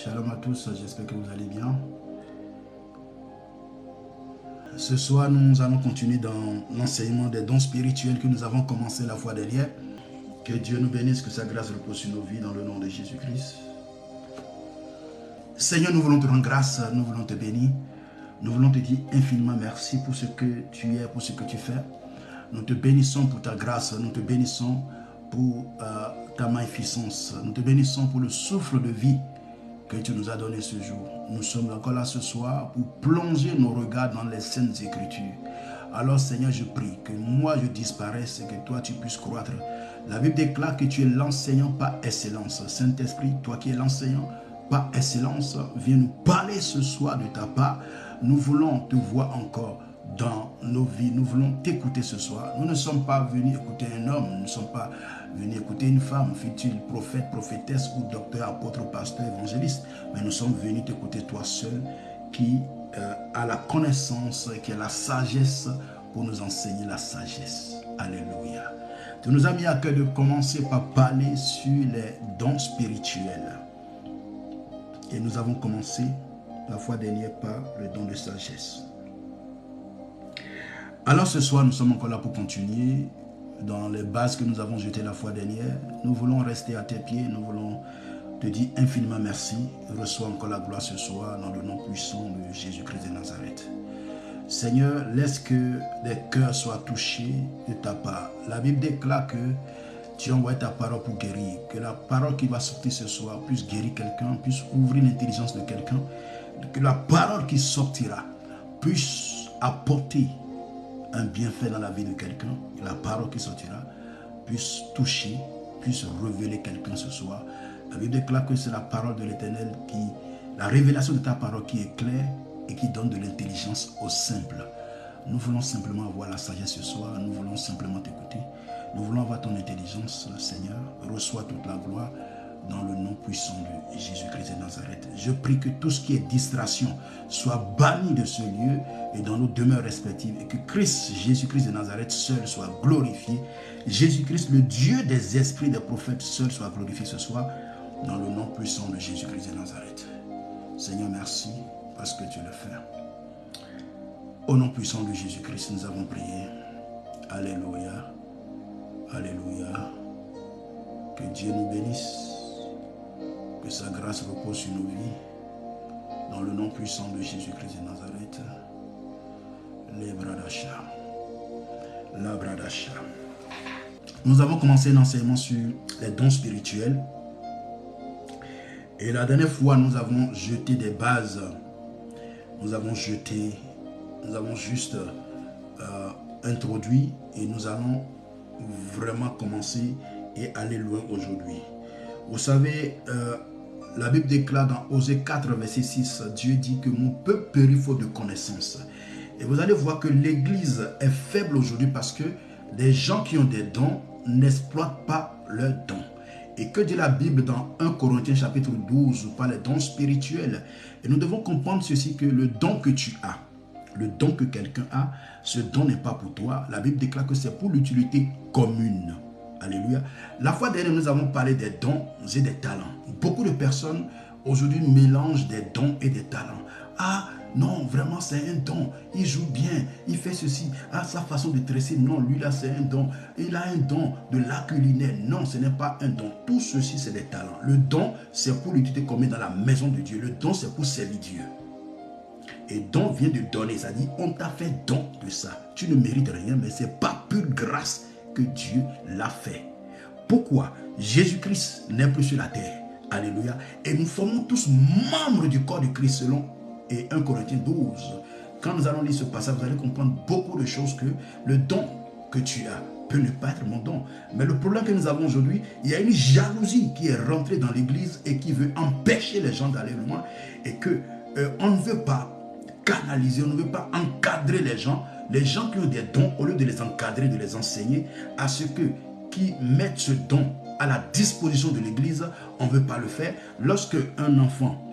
Shalom à tous, j'espère que vous allez bien. Ce soir, nous allons continuer dans l'enseignement des dons spirituels que nous avons commencé la fois dernière. Que Dieu nous bénisse, que sa grâce repose sur nos vies dans le nom de Jésus-Christ. Seigneur, nous voulons te rendre grâce, nous voulons te bénir. Nous voulons te dire infiniment merci pour ce que tu es, pour ce que tu fais. Nous te bénissons pour ta grâce, nous te bénissons pour ta magnificence. Nous te bénissons pour le souffle de vie que tu nous as donné ce jour. Nous sommes encore là ce soir pour plonger nos regards dans les saintes écritures. Alors Seigneur, je prie que moi je disparaisse et que toi tu puisses croître. La Bible déclare que tu es l'enseignant par excellence. Saint-Esprit, toi qui es l'enseignant par excellence, viens nous parler ce soir de ta part. Nous voulons te voir encore dans nos vies. Nous voulons t'écouter ce soir. Nous ne sommes pas venus écouter un homme. Nous ne sommes pas venus écouter une femme, fut-il prophète, prophétesse ou docteur, apôtre, pasteur, évangéliste. Mais nous sommes venus t'écouter toi seul qui a la connaissance, qui a la sagesse pour nous enseigner la sagesse. Alléluia. Tu nous as mis à cœur de commencer par parler sur les dons spirituels. Et nous avons commencé la fois dernière par le don de sagesse. Alors ce soir, nous sommes encore là pour continuer dans les bases que nous avons jetées la fois dernière. Nous voulons rester à tes pieds, nous voulons te dire infiniment merci. Reçois encore la gloire ce soir dans le nom puissant de Jésus-Christ de Nazareth. Seigneur, laisse que des cœurs soient touchés de ta part. La Bible déclare que tu envoies ta parole pour guérir. Que la parole qui va sortir ce soir puisse guérir quelqu'un, puisse ouvrir l'intelligence de quelqu'un. Que la parole qui sortira puisse apporter un bienfait dans la vie de quelqu'un. La parole qui sortira puisse toucher, puisse révéler quelqu'un ce soir. La Bible déclare que c'est la parole de l'Éternel la révélation de ta parole qui est claire et qui donne de l'intelligence aux simples. Nous voulons simplement avoir la sagesse ce soir. Nous voulons simplement t'écouter. Nous voulons avoir ton intelligence, Seigneur. Reçois toute la gloire dans le nom puissant de Jésus-Christ de Nazareth. Je prie que tout ce qui est distraction soit banni de ce lieu et dans nos demeures respectives et que Christ, Jésus-Christ de Nazareth seul soit glorifié. Jésus-Christ, le Dieu des esprits des prophètes seul soit glorifié ce soir dans le nom puissant de Jésus-Christ de Nazareth. Seigneur, merci parce que tu le fais. Au nom puissant de Jésus-Christ, nous avons prié. Alléluia. Alléluia. Que Dieu nous bénisse. Que sa grâce repose sur nos vies. Dans le nom puissant de Jésus-Christ de Nazareth. Labradasha. Nous avons commencé un enseignement sur les dons spirituels. Et la dernière fois, nous avons jeté des bases. Nous avons juste introduit et nous allons vraiment commencer et aller loin aujourd'hui. Vous savez, la Bible déclare dans Osée 4, verset 6, Dieu dit que mon peuple périt faute de connaissance. Et vous allez voir que l'Église est faible aujourd'hui parce que les gens qui ont des dons n'exploitent pas leurs dons. Et que dit la Bible dans 1 Corinthiens chapitre 12 par les dons spirituels. Et nous devons comprendre ceci, que le don que tu as, le don que quelqu'un a, ce don n'est pas pour toi. La Bible déclare que c'est pour l'utilité commune. Alléluia. La fois dernière, nous avons parlé des dons et des talents. Beaucoup de personnes aujourd'hui mélangent des dons et des talents. Ah non, vraiment c'est un don. Il joue bien, il fait ceci. Ah, sa façon de tresser, non, lui là c'est un don. Il a un don de l'art culinaire. Non, ce n'est pas un don. Tout ceci c'est des talents. Le don, c'est pour l'utilité commune dans la maison de Dieu. Le don, c'est pour servir Dieu. Et don vient de donner, ça dit on t'a fait don de ça. Tu ne mérites rien, mais c'est par pure grâce que Dieu l'a fait. Pourquoi? Jésus-Christ n'est plus sur la terre. Alléluia. Et nous formons tous membres du corps de Christ selon 1 Corinthiens 12. Quand nous allons lire ce passage, vous allez comprendre beaucoup de choses, que le don que tu as peut ne pas être mon don. Mais le problème que nous avons aujourd'hui, il y a une jalousie qui est rentrée dans l'église et qui veut empêcher les gens d'aller loin, et que on ne veut pas canaliser, on ne veut pas encadrer les gens qui ont des dons, au lieu de les encadrer, de les enseigner, à ce qui mettent ce don à la disposition de l'église, on ne veut pas le faire. Lorsque un enfant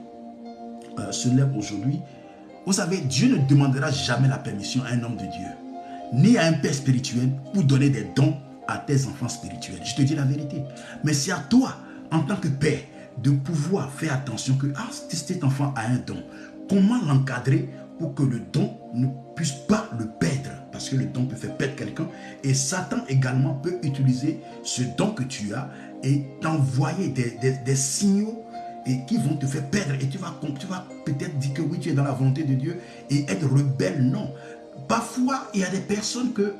se lève aujourd'hui, vous savez, Dieu ne demandera jamais la permission à un homme de Dieu, ni à un père spirituel, pour donner des dons à tes enfants spirituels. Je te dis la vérité. Mais c'est à toi, en tant que père, de pouvoir faire attention que si cet enfant a un don, comment l'encadrer pour que le don ne puisse pas le perdre, parce que le don peut faire perdre quelqu'un, et Satan également peut utiliser ce don que tu as et t'envoyer des signaux et qui vont te faire perdre, et tu vas peut-être dire que oui, tu es dans la volonté de Dieu et être rebelle. Non, parfois il y a des personnes que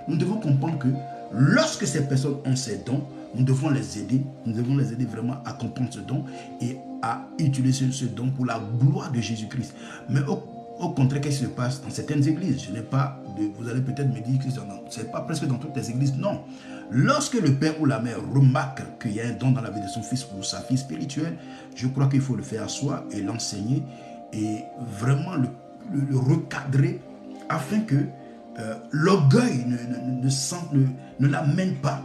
nous devons comprendre que lorsque ces personnes ont ces dons, nous devons les aider vraiment à comprendre ce don et à utiliser ce don pour la gloire de Jésus-Christ. Mais au contraire, qu'est-ce qui se passe dans certaines églises? Vous allez peut-être me dire que ce n'est pas presque dans toutes les églises. Non. Lorsque le père ou la mère remarque qu'il y a un don dans la vie de son fils ou sa fille spirituelle, je crois qu'il faut le faire à soi et l'enseigner et vraiment le recadrer afin que l'orgueil ne l'amène pas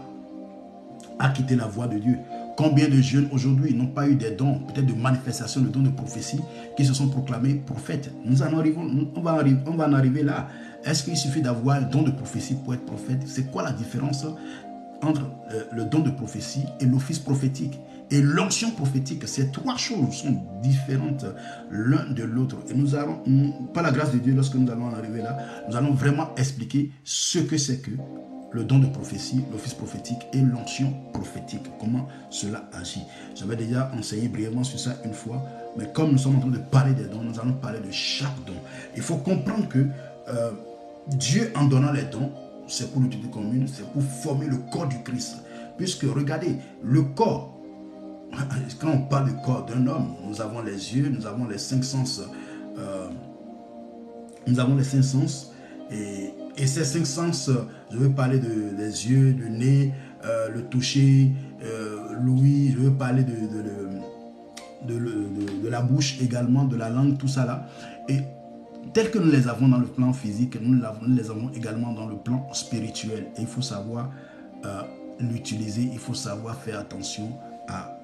à quitter la voie de Dieu. Combien de jeunes aujourd'hui n'ont pas eu des dons, peut-être de manifestation, de dons de prophétie, qui se sont proclamés prophètes? On va en arriver là. Est-ce qu'il suffit d'avoir un don de prophétie pour être prophète? C'est quoi la différence entre le don de prophétie et l'office prophétique et l'onction prophétique? Ces trois choses sont différentes l'un de l'autre. Et nous allons, par la grâce de Dieu, lorsque nous allons en arriver là, nous allons vraiment expliquer ce que c'est que le don de prophétie, l'office prophétique et l'onction prophétique. Comment cela agit. J'avais déjà enseigné brièvement sur ça une fois, mais comme nous sommes en train de parler des dons, nous allons parler de chaque don. Il faut comprendre que Dieu, en donnant les dons, c'est pour l'utilité commune, c'est pour former le corps du Christ. Puisque, regardez, le corps, quand on parle du corps d'un homme, nous avons les yeux, nous avons les cinq sens, et ces cinq sens, je veux parler des yeux, du nez, le toucher, l'ouïe, je veux parler de la bouche également, de la langue, tout ça là. Et tel que nous les avons dans le plan physique, nous les avons également dans le plan spirituel. Et il faut savoir l'utiliser, il faut savoir faire attention à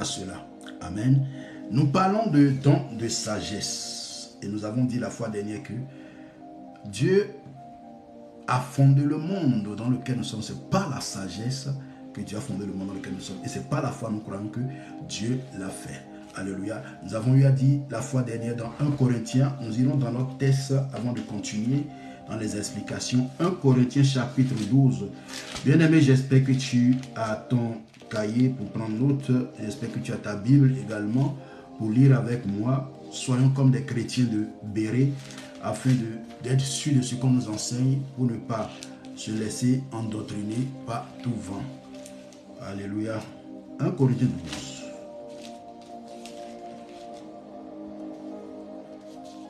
cela. Amen. Nous parlons de don de sagesse. Et nous avons dit la fois dernière que Dieu a fondé le monde dans lequel nous sommes. C'est par la sagesse que Dieu a fondé le monde dans lequel nous sommes. Et c'est par la foi, nous croyons que Dieu l'a fait. Alléluia. Nous avons eu à dire la fois dernière dans 1 Corinthiens. Nous irons dans notre texte avant de continuer dans les explications. 1 Corinthiens chapitre 12. Bien-aimé, j'espère que tu as ton cahier pour prendre note. J'espère que tu as ta Bible également pour lire avec moi. Soyons comme des chrétiens de Béret, afin d'être sûr de ce qu'on nous enseigne pour ne pas se laisser endoctriner par tout vent. Alléluia. 1 Corinthiens 12.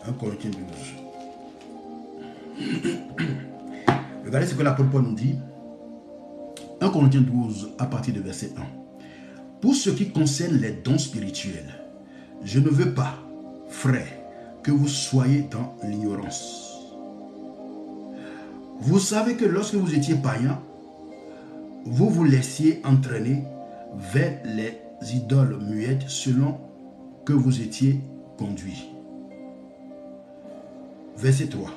1 Corinthiens 12. Regardez ce que l'apôtre Paul nous dit. 1 Corinthiens 12 à partir de verset 1. Pour ce qui concerne les dons spirituels, je ne veux pas, frères, que vous soyez dans l'ignorance. Vous savez que lorsque vous étiez païens, vous vous laissiez entraîner vers les idoles muettes selon que vous étiez conduits. Verset 3.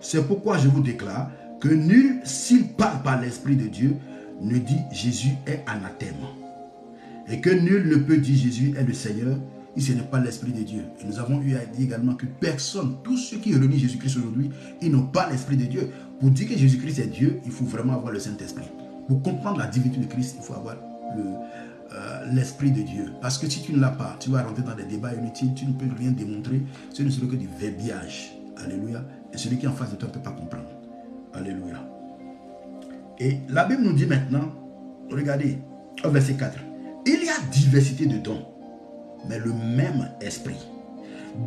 C'est pourquoi je vous déclare que nul, s'il parle par l'Esprit de Dieu, ne dit Jésus est anathème. Et que nul ne peut dire Jésus est le Seigneur, si ce n'est pas l'Esprit de Dieu. Et nous avons eu à dire également que personne, tous ceux qui renient Jésus-Christ aujourd'hui, ils n'ont pas l'Esprit de Dieu. Pour dire que Jésus-Christ est Dieu, il faut vraiment avoir le Saint-Esprit. Pour comprendre la divinité de Christ, il faut avoir l'Esprit de Dieu. Parce que si tu ne l'as pas, tu vas rentrer dans des débats inutiles, tu ne peux rien démontrer, ce ne serait que du verbiage. Alléluia. Et celui qui est en face de toi ne peut pas comprendre. Alléluia. Et la Bible nous dit maintenant, regardez, au verset 4, il y a diversité de dons, mais le même esprit.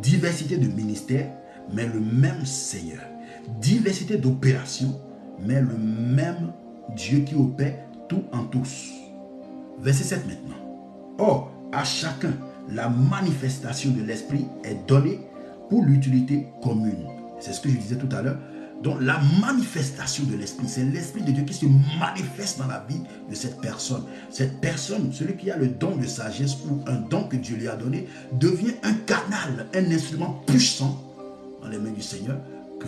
Diversité de ministères, mais le même Seigneur. Diversité d'opérations, mais le même Dieu qui opère tout en tous. Verset 7 maintenant. Or, à chacun, la manifestation de l'esprit est donnée pour l'utilité commune. C'est ce que je disais tout à l'heure. Donc la manifestation de l'esprit, c'est l'esprit de Dieu qui se manifeste dans la vie de cette personne. Cette personne, celui qui a le don de sagesse ou un don que Dieu lui a donné, devient un canal, un instrument puissant dans les mains du Seigneur, que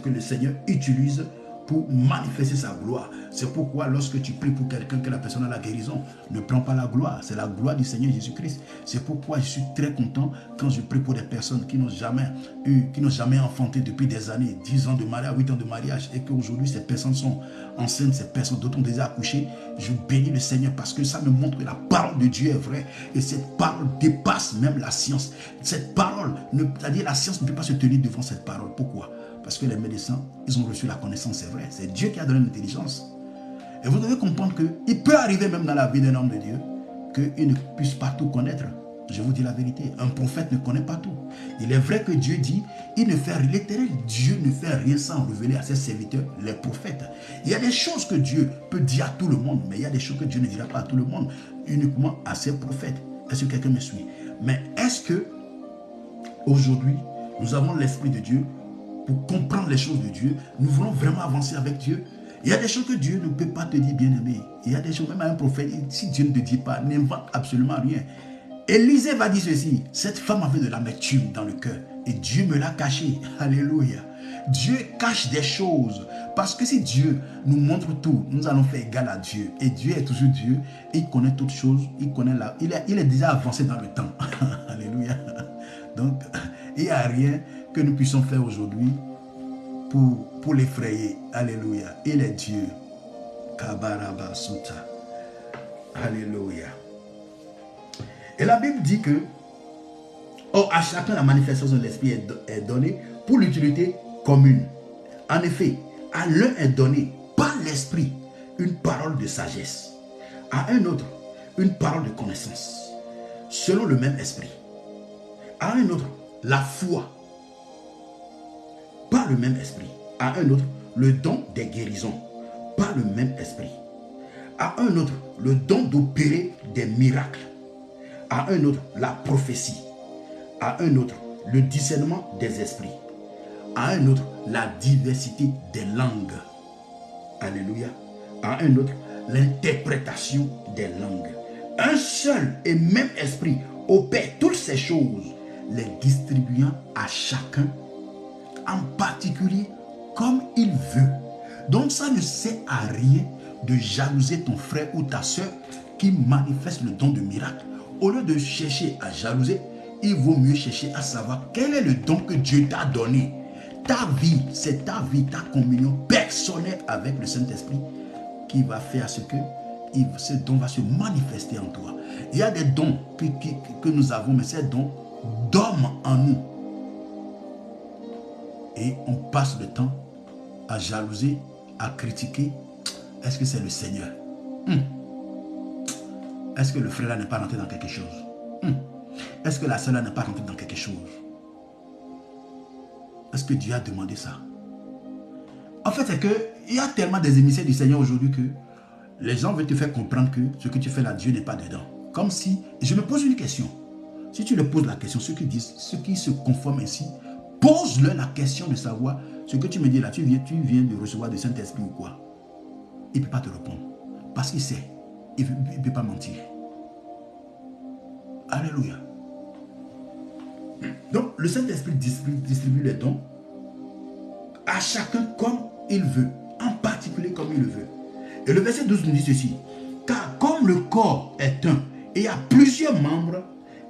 le Seigneur utilise pour manifester sa gloire. C'est pourquoi lorsque tu pries pour quelqu'un, que la personne a la guérison, ne prends pas la gloire. C'est la gloire du Seigneur Jésus-Christ. C'est pourquoi je suis très content quand je prie pour des personnes qui n'ont jamais enfanté depuis des années, 10 ans de mariage, 8 ans de mariage, et qu'aujourd'hui ces personnes sont enceintes, ces personnes d'autres ont déjà accouché. Je bénis le Seigneur parce que ça me montre que la parole de Dieu est vraie. Et cette parole dépasse même la science. Cette parole, c'est-à-dire la science ne peut pas se tenir devant cette parole. Pourquoi? Parce que les médecins, ils ont reçu la connaissance, c'est vrai. C'est Dieu qui a donné l'intelligence. Et vous devez comprendre qu'il peut arriver même dans la vie d'un homme de Dieu qu'il ne puisse pas tout connaître. Je vous dis la vérité, un prophète ne connaît pas tout. Il est vrai que Dieu dit, l'éternel Dieu ne fait rien sans révéler à ses serviteurs, les prophètes. Il y a des choses que Dieu peut dire à tout le monde, mais il y a des choses que Dieu ne dira pas à tout le monde, uniquement à ses prophètes. Est-ce que quelqu'un me suit? Mais est-ce que aujourd'hui, nous avons l'Esprit de Dieu pour comprendre les choses de Dieu? Nous voulons vraiment avancer avec Dieu. Il y a des choses que Dieu ne peut pas te dire, bien-aimé. Il y a des choses, même à un prophète, si Dieu ne te dit pas, n'invente absolument rien. Élisée va dire ceci, cette femme avait de l'amertume dans le cœur et Dieu me l'a caché. Alléluia. Dieu cache des choses parce que si Dieu nous montre tout, nous allons faire égal à Dieu. Et Dieu est toujours Dieu, il connaît toutes choses, il est déjà avancé dans le temps. Alléluia. Donc, il n'y a rien que nous puissions faire aujourd'hui pour l'effrayer. Alléluia. Il est Dieu. Kabaraba Suta. Alléluia. Et la Bible dit que à chacun la manifestation de l'Esprit est donnée pour l'utilité commune. En effet, à l'un est donné par l'Esprit une parole de sagesse, à un autre une parole de connaissance, selon le même Esprit, à un autre la foi, par le même Esprit, à un autre le don des guérisons, par le même Esprit, à un autre le don d'opérer des miracles, à un autre la prophétie, à un autre le discernement des esprits, à un autre la diversité des langues, alléluia, à un autre l'interprétation des langues. Un seul et même esprit opère toutes ces choses, les distribuant à chacun en particulier comme il veut. Donc ça ne sert à rien de jalouser ton frère ou ta soeur qui manifeste le don de miracle. Au lieu de chercher à jalouser, il vaut mieux chercher à savoir quel est le don que Dieu t'a donné. Ta vie, c'est ta vie, ta communion personnelle avec le Saint-Esprit qui va faire ce que ce don va se manifester en toi. Il y a des dons que nous avons, mais ces dons dorment en nous. Et on passe le temps à jalouser, à critiquer. Est-ce que c'est le Seigneur? Est-ce que le frère là n'est pas rentré dans quelque chose? Est-ce que la sœur là n'est pas rentrée dans quelque chose? Est-ce que Dieu a demandé ça? En fait, c'est qu'il y a tellement des émissaires du Seigneur aujourd'hui que les gens veulent te faire comprendre que ce que tu fais là, Dieu n'est pas dedans. Comme si, je me pose une question. Si tu leur poses la question, ceux qui se conforment ainsi, pose-leur la question de savoir ce que tu me dis là, tu viens de recevoir du Saint-Esprit ou quoi? Il ne peut pas te répondre. Parce qu'il sait. Il ne peut pas mentir. Alléluia. Donc, le Saint-Esprit distribue les dons à chacun comme il veut, en particulier comme il le veut. Et le verset 12 nous dit ceci. Car comme le corps est un, et il y a plusieurs membres,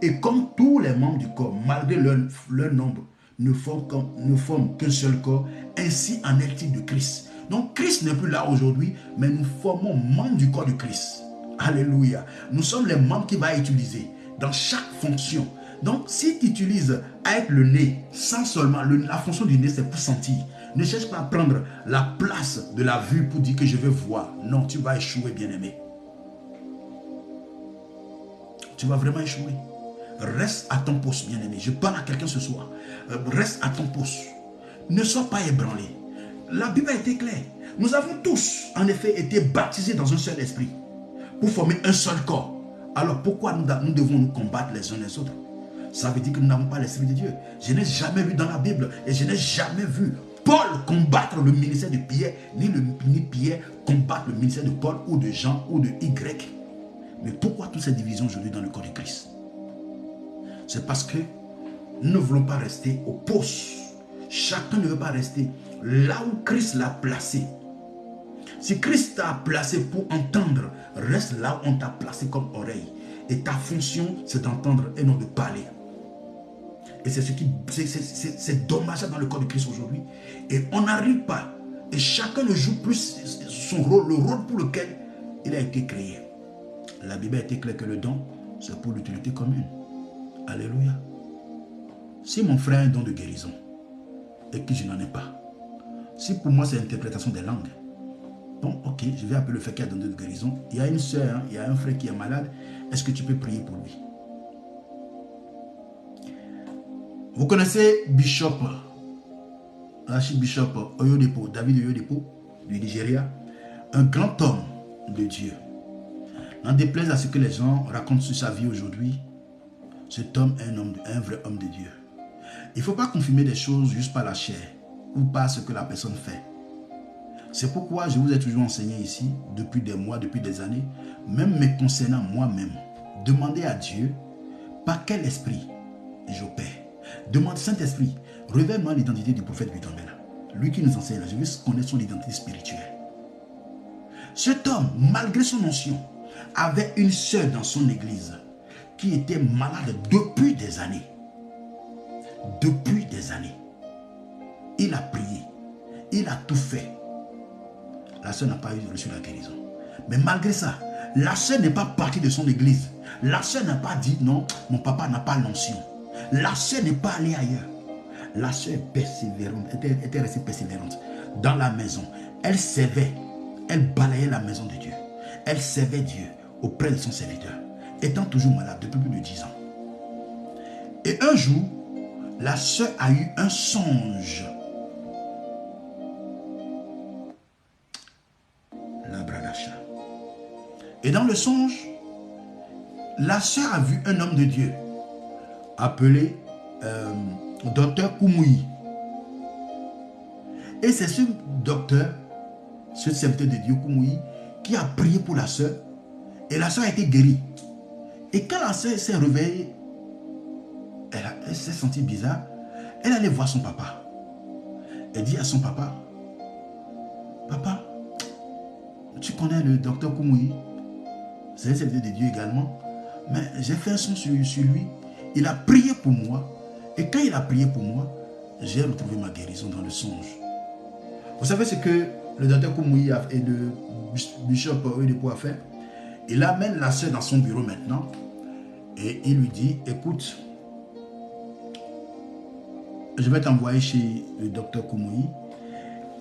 et comme tous les membres du corps, malgré leur nombre, ne forment qu'un seul corps, ainsi en est-il de Christ. Donc Christ n'est plus là aujourd'hui, mais nous formons membres du corps de Christ. Alléluia. Nous sommes les membres qu'il va utiliser dans chaque fonction. Donc si tu utilises avec le nez, sans seulement, la fonction du nez c'est pour sentir. Ne cherche pas à prendre la place de la vue pour dire que je vais voir. Non, tu vas échouer, bien-aimé. Tu vas vraiment échouer. Reste à ton poste, bien-aimé. Je parle à quelqu'un ce soir. Reste à ton poste. Ne sois pas ébranlé. La Bible a été claire. Nous avons tous, en effet, été baptisés dans un seul esprit pour former un seul corps. Alors pourquoi nous devons nous combattre les uns les autres? Ça veut dire que nous n'avons pas l'Esprit de Dieu. Je n'ai jamais lu dans la Bible et je n'ai jamais vu Paul combattre le ministère de Pierre, ni Pierre combattre le ministère de Paul ou de Jean ou de Y. Mais pourquoi toutes ces divisions aujourd'hui dans le corps de Christ? C'est parce que nous ne voulons pas rester au poste. Chacun ne veut pas rester là où Christ l'a placé. Si Christ t'a placé pour entendre, reste là où on t'a placé comme oreille. Et ta fonction, c'est d'entendre et non de parler. Et c'est ce qui, c'est dommage dans le corps de Christ aujourd'hui. Et on n'arrive pas. Et chacun ne joue plus son rôle, le rôle pour lequel il a été créé. La Bible a été claire que le don, c'est pour l'utilité commune. Alléluia. Si mon frère a un don de guérison et que je n'en ai pas, si pour moi c'est l'interprétation des langues, bon, ok, je vais appeler le fait qu'il y a un don de guérison. Il y a une soeur, hein, il y a un frère qui est malade. Est-ce que tu peux prier pour lui? Vous connaissez Bishop, Archibishop Oyedepo, David Oyedepo, du Nigeria, un grand homme de Dieu. N'en déplaise à ce que les gens racontent sur sa vie aujourd'hui, cet homme est un vrai homme de Dieu. Il ne faut pas confirmer des choses juste par la chair ou par ce que la personne fait. C'est pourquoi je vous ai toujours enseigné ici, depuis des mois, depuis des années, même me concernant moi-même, demandez à Dieu par quel esprit j'opère. Demande Saint-Esprit, révèle-moi l'identité du prophète Guidombela. Lui qui nous enseigne là, je veux connaître son identité spirituelle. Cet homme, malgré son onction, avait une sœur dans son église qui était malade depuis des années. Depuis des années. Il a prié. Il a tout fait. La sœur n'a pas reçu la guérison. Mais malgré ça, la sœur n'est pas partie de son église. La sœur n'a pas dit non, mon papa n'a pas l'onction. La sœur n'est pas allée ailleurs. La sœur persévérante, était restée persévérante dans la maison. Elle servait, elle balayait la maison de Dieu. Elle servait Dieu auprès de son serviteur, étant toujours malade depuis plus de 10 ans. Et un jour, la sœur a eu un songe. La bradacha. Et dans le songe, la sœur a vu un homme de Dieu appelé docteur Koumoui. Et c'est ce docteur, ce serviteur de Dieu Koumoui, qui a prié pour la sœur. Et la sœur a été guérie. Et quand la sœur s'est réveillée, elle s'est sentie bizarre. Elle allait voir son papa. Elle dit à son papa, papa, tu connais le docteur Koumoui? C'est un serviteur de Dieu également. Mais j'ai fait un son sur lui. Il a prié pour moi. Et quand il a prié pour moi, j'ai retrouvé ma guérison dans le songe. Vous savez ce que le docteur Koumoui et le bishop Oyedepo a fait? Il amène la sœur dans son bureau maintenant. Et il lui dit, écoute, je vais t'envoyer chez le docteur Koumoui.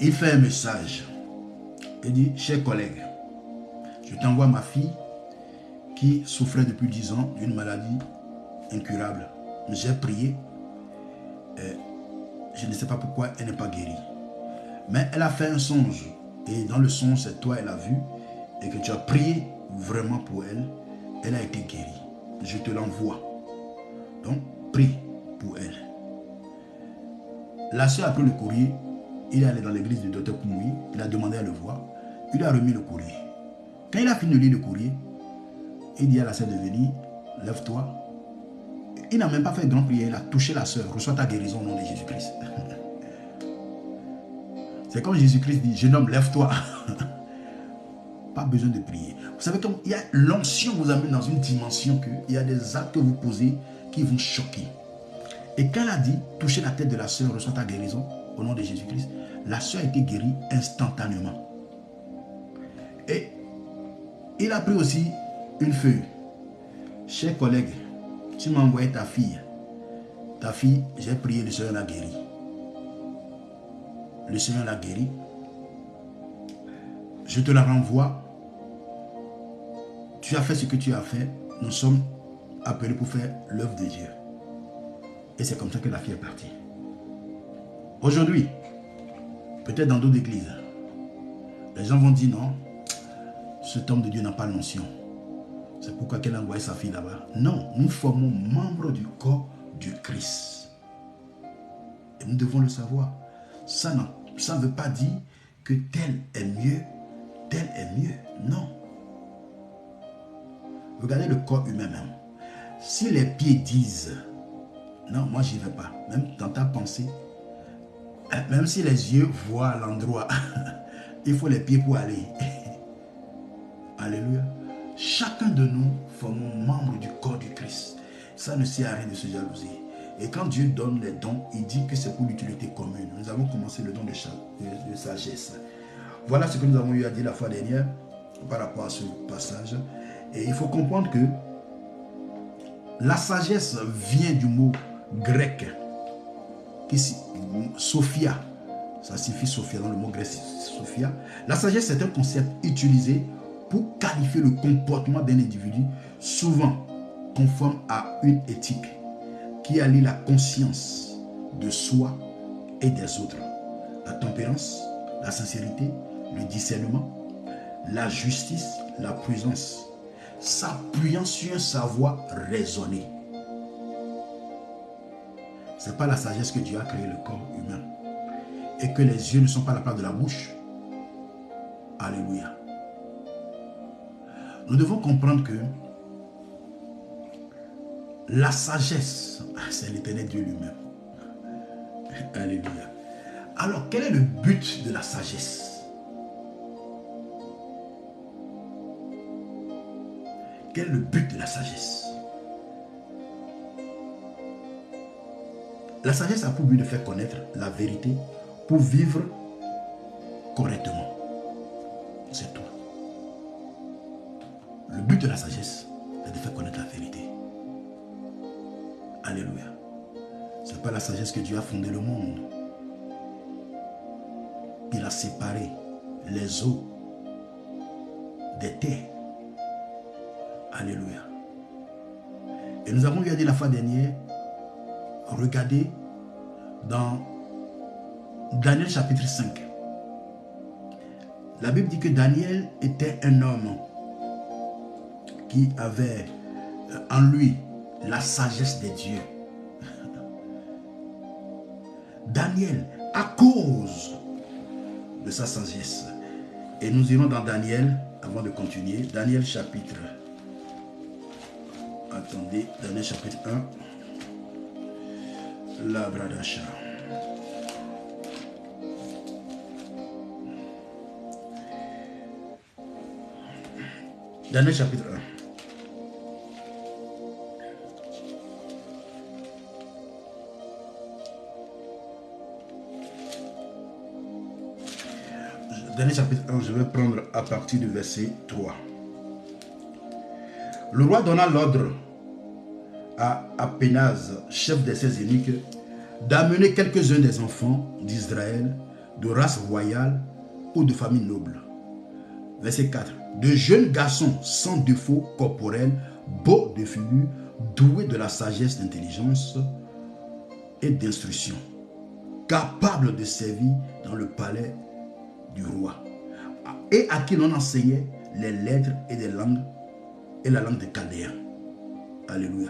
Il fait un message. Il dit, chers collègues, je t'envoie ma fille qui souffrait depuis 10 ans d'une maladie incurable. J'ai prié. Je ne sais pas pourquoi elle n'est pas guérie. Mais elle a fait un songe. Et dans le songe, c'est toi, elle a vu. Et que tu as prié vraiment pour elle. Elle a été guérie. Je te l'envoie. Donc, prie pour elle. La sœur a pris le courrier. Il est allé dans l'église du docteur Koumoui. Il a demandé à le voir. Il lui a remis le courrier. Quand il a fini de lire le courrier, il dit à la sœur de venir, lève-toi. Il n'a même pas fait de grande prière. Il a touché la sœur. Reçois ta guérison au nom de Jésus-Christ. C'est comme Jésus-Christ dit, jeune homme, lève-toi. Pas besoin de prier. Vous savez, comme il y a l'onction vous amène dans une dimension que il y a des actes que vous posez qui vont choquer. Et quand elle a dit, touchez la tête de la sœur, reçois ta guérison au nom de Jésus-Christ, la sœur a été guérie instantanément. Et il a pris aussi une feuille. Chers collègues, tu m'as envoyé ta fille. Ta fille, j'ai prié, le Seigneur l'a guérie. Le Seigneur l'a guérie. Je te la renvoie. Tu as fait ce que tu as fait. Nous sommes appelés pour faire l'œuvre de Dieu. Et c'est comme ça que la fille est partie. Aujourd'hui, peut-être dans d'autres églises, les gens vont dire non, cet homme de Dieu n'a pas l'onction. C'est pourquoi qu'elle a envoyé sa fille là-bas. Non, nous formons membres du corps du Christ. Et nous devons le savoir. Ça ne veut pas dire que tel est mieux, tel est mieux. Non. Regardez le corps humain même. Si les pieds disent, non, moi j'y vais pas, même dans ta pensée, même si les yeux voient l'endroit, il faut les pieds pour aller. Alléluia. Chacun de nous formons membre du corps du Christ. Ça ne sert à rien de se jalouser. Et quand Dieu donne les dons, il dit que c'est pour l'utilité commune. Nous avons commencé le don de sagesse. Voilà ce que nous avons eu à dire la fois dernière par rapport à ce passage. Et il faut comprendre que la sagesse vient du mot grec qui Sophia. Ça signifie Sophia dans le mot grec Sophia. La sagesse, c'est un concept utilisé pour qualifier le comportement d'un individu souvent conforme à une éthique qui allie la conscience de soi et des autres, la tempérance, la sincérité, le discernement, la justice, la prudence, s'appuyant sur un savoir raisonné. Ce n'est pas la sagesse que Dieu a créé le corps humain et que les yeux ne sont pas la place de la bouche. Alléluia. Nous devons comprendre que la sagesse, c'est l'Éternel Dieu lui-même. Alléluia. Alors, quel est le but de la sagesse? Quel est le but de la sagesse? La sagesse a pour but de faire connaître la vérité pour vivre correctement. C'est tout. Le but de la sagesse, c'est de faire connaître la vérité. Alléluia. Ce n'est pas la sagesse que Dieu a fondé le monde. Il a séparé les eaux des terres. Alléluia. Et nous avons vu à dire la fois dernière, regardez dans Daniel chapitre 5. La Bible dit que Daniel était un homme qui avait en lui la sagesse des dieux. Daniel, à cause de sa sagesse. Et nous irons dans Daniel, avant de continuer, Daniel chapitre... Attendez, Daniel chapitre 1. La Bradacha. Daniel chapitre 1. Daniel chapitre 1, je vais prendre à partir du verset 3. Le roi donna l'ordre à Apénaz, chef de ses eunuques, d'amener quelques-uns des enfants d'Israël, de race royale ou de famille noble. Verset 4. De jeunes garçons sans défaut corporel, beaux de figure, doués de la sagesse, d'intelligence et d'instruction, capables de servir dans le palais du roi, et à qui l'on enseignait les lettres et les langues et la langue des Chaldéens. Alléluia.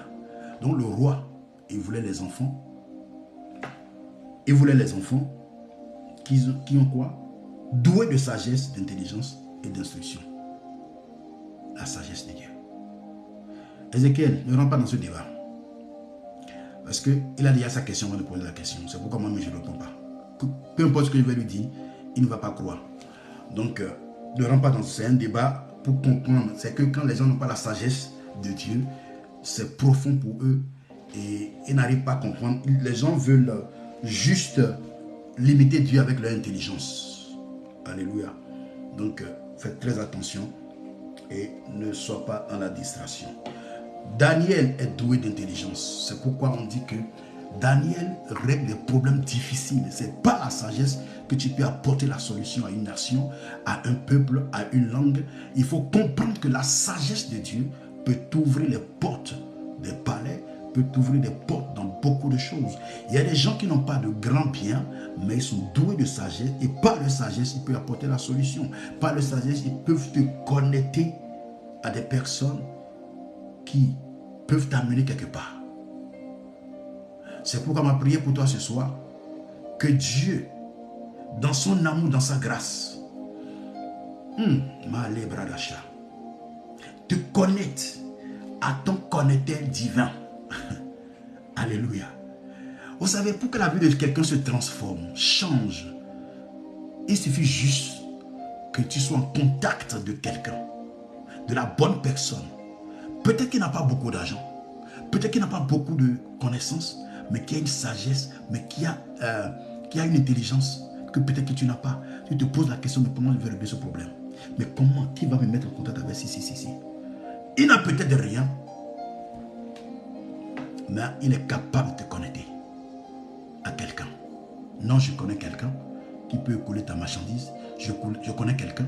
Donc le roi, il voulait les enfants. Il voulait les enfants qui ont quoi? Doués de sagesse, d'intelligence et d'instruction. La sagesse de Dieu. Ézéchiel, ne rentre pas dans ce débat. Parce qu'il a déjà sa question avant de poser la question. C'est pourquoi moi, je ne réponds pas. Peu importe ce que je vais lui dire, il ne va pas croire. Donc, ne rentre pas dans ce débat pour comprendre. C'est que quand les gens n'ont pas la sagesse de Dieu, c'est profond pour eux et ils n'arrivent pas à comprendre. Les gens veulent juste limiter Dieu avec leur intelligence. Alléluia. Donc, faites très attention et ne sois pas dans la distraction. Daniel est doué d'intelligence. C'est pourquoi on dit que Daniel règle des problèmes difficiles. Ce n'est pas la sagesse que tu peux apporter la solution à une nation, à un peuple, à une langue. Il faut comprendre que la sagesse de Dieu peut t'ouvrir les portes des palais, peut t'ouvrir des portes dans beaucoup de choses. Il y a des gens qui n'ont pas de grands biens, mais ils sont doués de sagesse. Et par leur sagesse, ils peuvent apporter la solution. Par leur sagesse, ils peuvent te connecter à des personnes qui peuvent t'amener quelque part. C'est pourquoi ma prière pour toi ce soir, que Dieu, dans son amour, dans sa grâce, te connecte à ton connecteur divin. Alléluia. Vous savez, pour que la vie de quelqu'un se transforme, change, il suffit juste que tu sois en contact de quelqu'un, de la bonne personne. Peut-être qu'il n'a pas beaucoup d'argent, peut-être qu'il n'a pas beaucoup de connaissances, mais qui a une sagesse, mais qui a une intelligence que peut-être que tu n'as pas. Tu te poses la question, mais comment je vais régler ce problème? Mais comment? Qui va me mettre en contact avec si. Il n'a peut-être rien, mais il est capable de te connecter à quelqu'un. Non, je connais quelqu'un qui peut couler ta marchandise. Je connais quelqu'un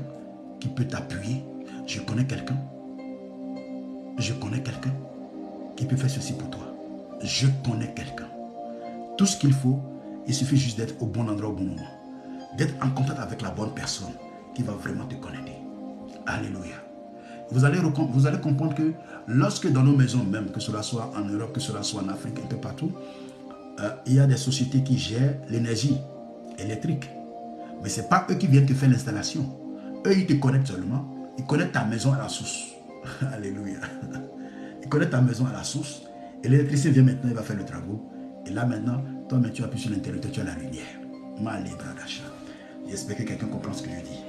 qui peut t'appuyer. Je connais quelqu'un qui peut faire ceci pour toi. Je connais quelqu'un. Tout ce qu'il faut, il suffit juste d'être au bon endroit au bon moment. D'être en contact avec la bonne personne qui va vraiment te connecter. Alléluia. Vous allez comprendre que lorsque dans nos maisons même, que cela soit en Europe, que cela soit en Afrique, un peu partout, il y a des sociétés qui gèrent l'énergie électrique. Mais ce n'est pas eux qui viennent te faire l'installation. Eux, ils te connectent seulement. Ils connectent ta maison à la source. Alléluia. Ils connectent ta maison à la source. Et l'électricien vient maintenant, il va faire le travaux. Et là maintenant, toi, tu appuies sur l'interrupteur, tu as la lumière. J'espère que quelqu'un comprend ce que je dis.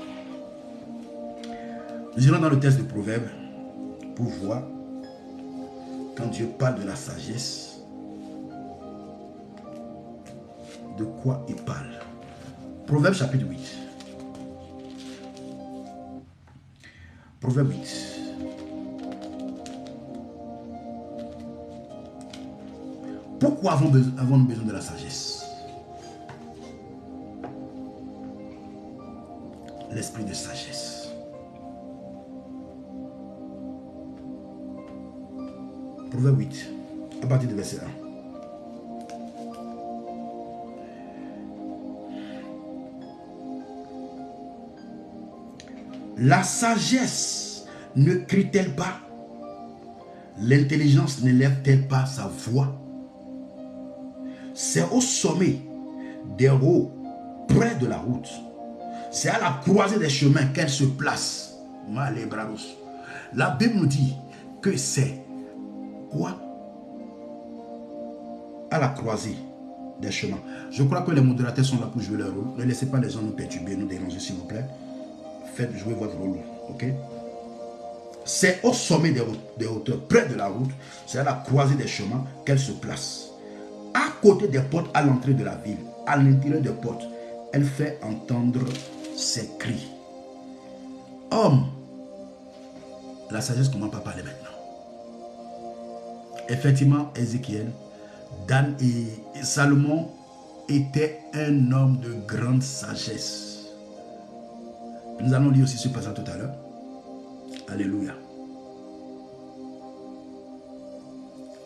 Nous irons dans le texte de Proverbes pour voir quand Dieu parle de la sagesse, de quoi il parle. Proverbes chapitre 8. Proverbe 8. Pourquoi avons-nous besoin de la sagesse? L'esprit de sagesse. Proverbe 8, à partir du verset 1. La sagesse ne crie-t-elle pas? L'intelligence n'élève-t-elle pas sa voix? C'est au sommet des hauts, près de la route. C'est à la croisée des chemins qu'elle se place. La Bible nous dit que c'est quoi? À la croisée des chemins. Je crois que les modérateurs sont là pour jouer leur rôle. Ne laissez pas les gens nous perturber, nous déranger, s'il vous plaît. Faites jouer votre rôle, ok? C'est au sommet des hauteurs, près de la route, c'est à la croisée des chemins qu'elle se place. À côté des portes, à l'entrée de la ville, à l'intérieur des portes, elle fait entendre ses cris. Homme, la sagesse ne commence pas à parler maintenant. Effectivement, Ézéchiel, Dan et Salomon étaient un homme de grande sagesse. Nous allons lire aussi ce passage tout à l'heure. Alléluia.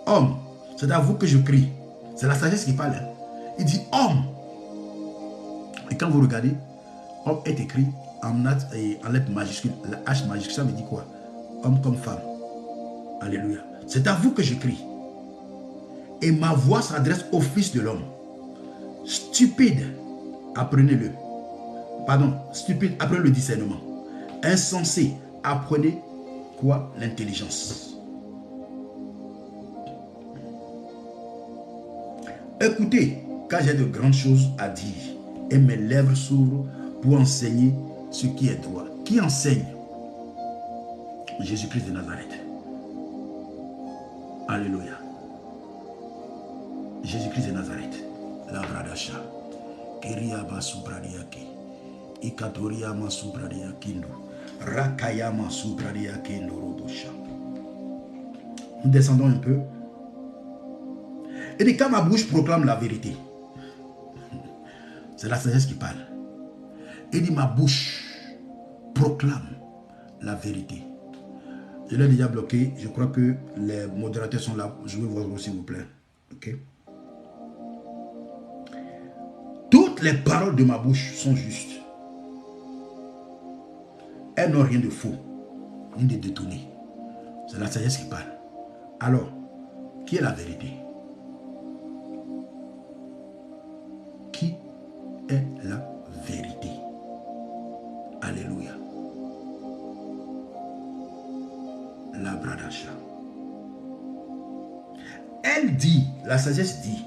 Homme, c'est à vous que je crie. C'est la sagesse qui parle. Il dit homme. Et quand vous regardez, homme est écrit en lettres majuscules. La H majuscule, ça veut dire quoi? Homme comme femme. Alléluia. C'est à vous que je crie. Et ma voix s'adresse au Fils de l'homme. Stupide, apprenez-le. Pardon, stupide, apprenez le discernement. Insensé, apprenez quoi? L'intelligence. Écoutez, car j'ai de grandes choses à dire, et mes lèvres s'ouvrent pour enseigner ce qui est droit. Qui enseigne? Jésus-Christ de Nazareth. Alléluia. Jésus-Christ de Nazareth. La Bradasha. Kiriaba Subradiaki. Ikatoriama Subradiakindu. Rakayama Subradiakindu Rodosha. Nous descendons un peu. Et dit, quand ma bouche proclame la vérité, c'est la sagesse qui parle. Il dit, ma bouche proclame la vérité. Je l'ai déjà bloqué. Je crois que les modérateurs sont là. Je vais voir s'il vous plaît. Ok. Toutes les paroles de ma bouche sont justes. Elles n'ont rien de faux, ni de détourné. C'est la sagesse qui parle. Alors, qui est la vérité? Qui est la vérité? Alléluia. La Bradasha. Elle dit, la sagesse dit,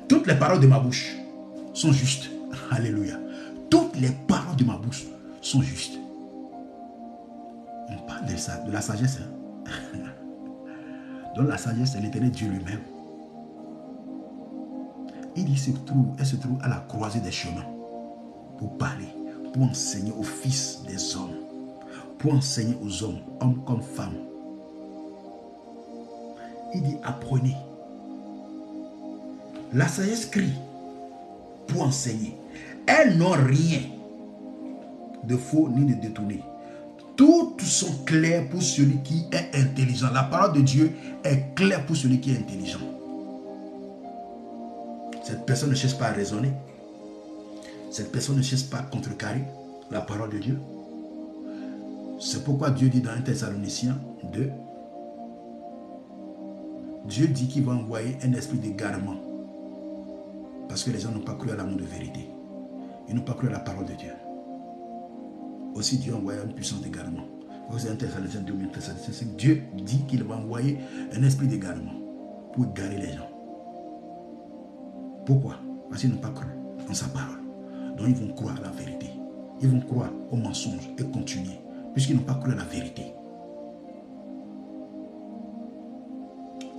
toutes les paroles de ma bouche sont justes. Alléluia. Toutes les paroles de ma bouche sont justes. On parle de ça, de la sagesse. Hein? Donc la sagesse, c'est l'Éternel Dieu lui-même. Il dit elle se trouve à la croisée des chemins pour parler, pour enseigner aux fils des hommes, pour enseigner aux hommes, hommes comme femmes. Il dit apprenez. La sagesse crie pour enseigner. Elles n'ont rien de faux ni de détourné. Toutes sont claires pour celui qui est intelligent. La parole de Dieu est claire pour celui qui est intelligent. Cette personne ne cherche pas à raisonner. Cette personne ne cherche pas à contrecarrer la parole de Dieu. C'est pourquoi Dieu dit dans 1 Thessaloniciens 2, Dieu dit qu'il va envoyer un esprit d'égarement. Parce que les gens n'ont pas cru à l'amour de vérité. Ils n'ont pas cru à la parole de Dieu. Aussi Dieu a envoyé une puissance d'égarement. Vous êtes 1 Thessaloniciens 2, Dieu dit qu'il va envoyer un esprit d'égarement pour égarer les gens. Pourquoi? Parce qu'ils n'ont pas cru en sa parole. Donc ils vont croire à la vérité. Ils vont croire au mensonge et continuer. Puisqu'ils n'ont pas cru à la vérité.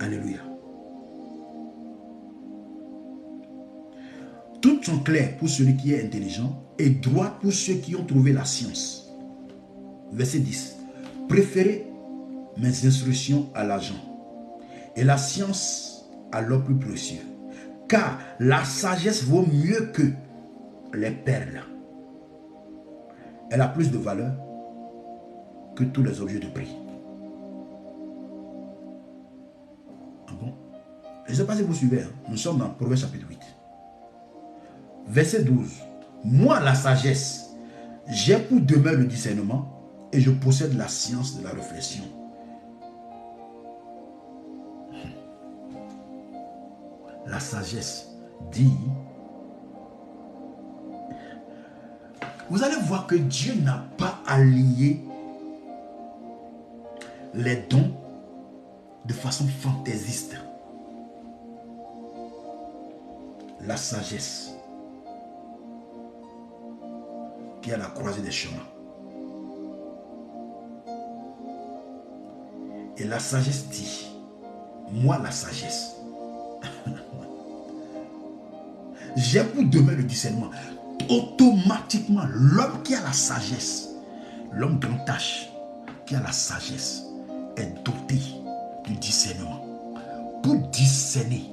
Alléluia. Toutes sont claires pour celui qui est intelligent et droites pour ceux qui ont trouvé la science. Verset 10. Préférez mes instructions à l'argent et la science à l'or plus précieux. Car la sagesse vaut mieux que les perles. Elle a plus de valeur que tous les objets de prix. Ah bon? Je ne sais pas si vous suivez. Hein? Nous sommes dans Proverbe chapitre 8. Verset 12. Moi, la sagesse, j'ai pour demeure le discernement et je possède la science de la réflexion. La sagesse dit, vous allez voir que Dieu n'a pas allié les dons de façon fantaisiste. La sagesse qui est à la croisée des chemins. Et la sagesse dit, moi la sagesse, j'ai pour demeure le discernement. Automatiquement, l'homme qui a la sagesse, l'homme grand H, qui a la sagesse, est doté du discernement. Pour discerner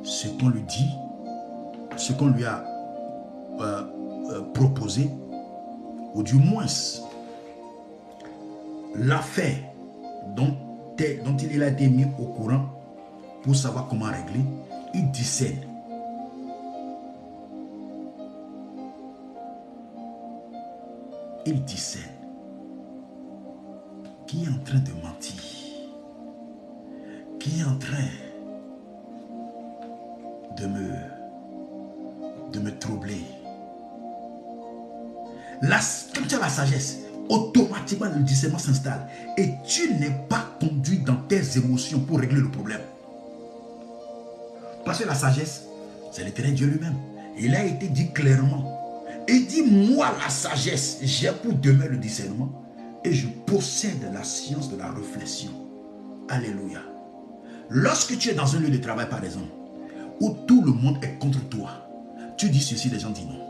ce qu'on lui dit, ce qu'on lui a proposé, ou du moins l'affaire dont il a été mis au courant pour savoir comment régler, il discerne. Il discerne. Qui est en train de mentir? Qui est en train de me troubler? Quand tu as la sagesse, automatiquement le discernement s'installe et tu n'es pas conduit dans tes émotions pour régler le problème. Parce que la sagesse, c'est l'Éternel Dieu lui-même. Il a été dit clairement. Il dit, moi la sagesse, j'ai pour demeure le discernement et je possède la science de la réflexion. Alléluia. Lorsque tu es dans un lieu de travail par exemple, où tout le monde est contre toi, tu dis ceci, les gens disent non.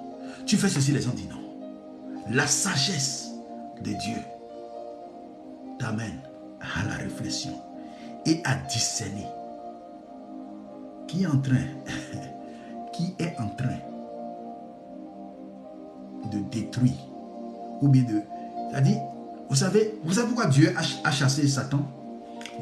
Tu fais ceci, les gens disent non. La sagesse de Dieu t'amène à la réflexion et à discerner qui est en train de détruire ou bien de... C'est-à-dire, vous savez pourquoi Dieu a chassé Satan?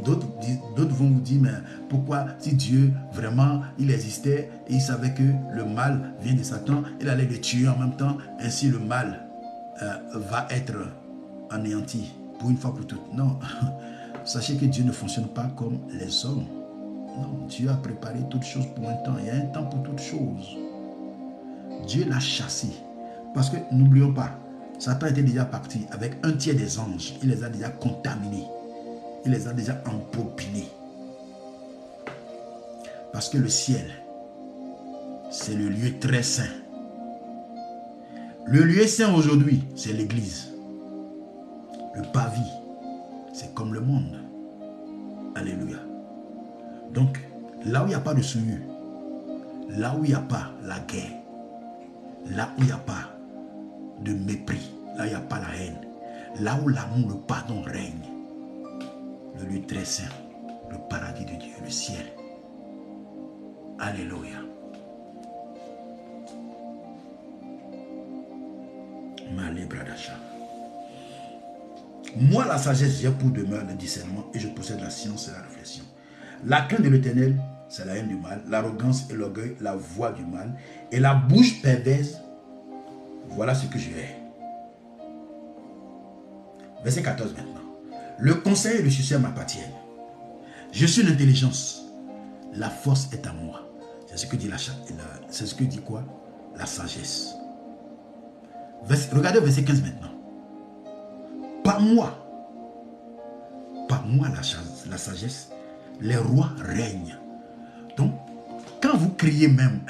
D'autres vont vous dire, mais pourquoi si Dieu vraiment il existait et il savait que le mal vient de Satan, il allait le tuer en même temps, ainsi le mal va être anéanti pour une fois pour toutes. Non, sachez que Dieu ne fonctionne pas comme les hommes. Non, Dieu a préparé toutes choses pour un temps. Il y a un temps pour toutes choses. Dieu l'a chassé. Parce que n'oublions pas, Satan était déjà parti avec un tiers des anges. Il les a déjà contaminés. Il les a déjà embobinés. Parce que le ciel, c'est le lieu très saint. Le lieu saint aujourd'hui, c'est l'église. Le pavis, c'est comme le monde. Alléluia. Donc, là où il n'y a pas de souillure, là où il n'y a pas la guerre, là où il n'y a pas de mépris, là où il n'y a pas la haine, là où l'amour, le pardon règne, le lieu très saint, le paradis de Dieu, le ciel. Alléluia. Moi, la sagesse, j'ai pour demeure le discernement et je possède la science et la réflexion. La crainte de l'Éternel, c'est la haine du mal, l'arrogance et l'orgueil, la voix du mal, et la bouche perverse, voilà ce que je hais. Verset 14 maintenant. Le conseil et le succès m'appartiennent. Je suis l'intelligence. La force est à moi. C'est ce que dit c'est ce que dit quoi? La sagesse. Regardez verset 15 maintenant. Par moi la sagesse, les rois règnent. Donc, quand vous criez même,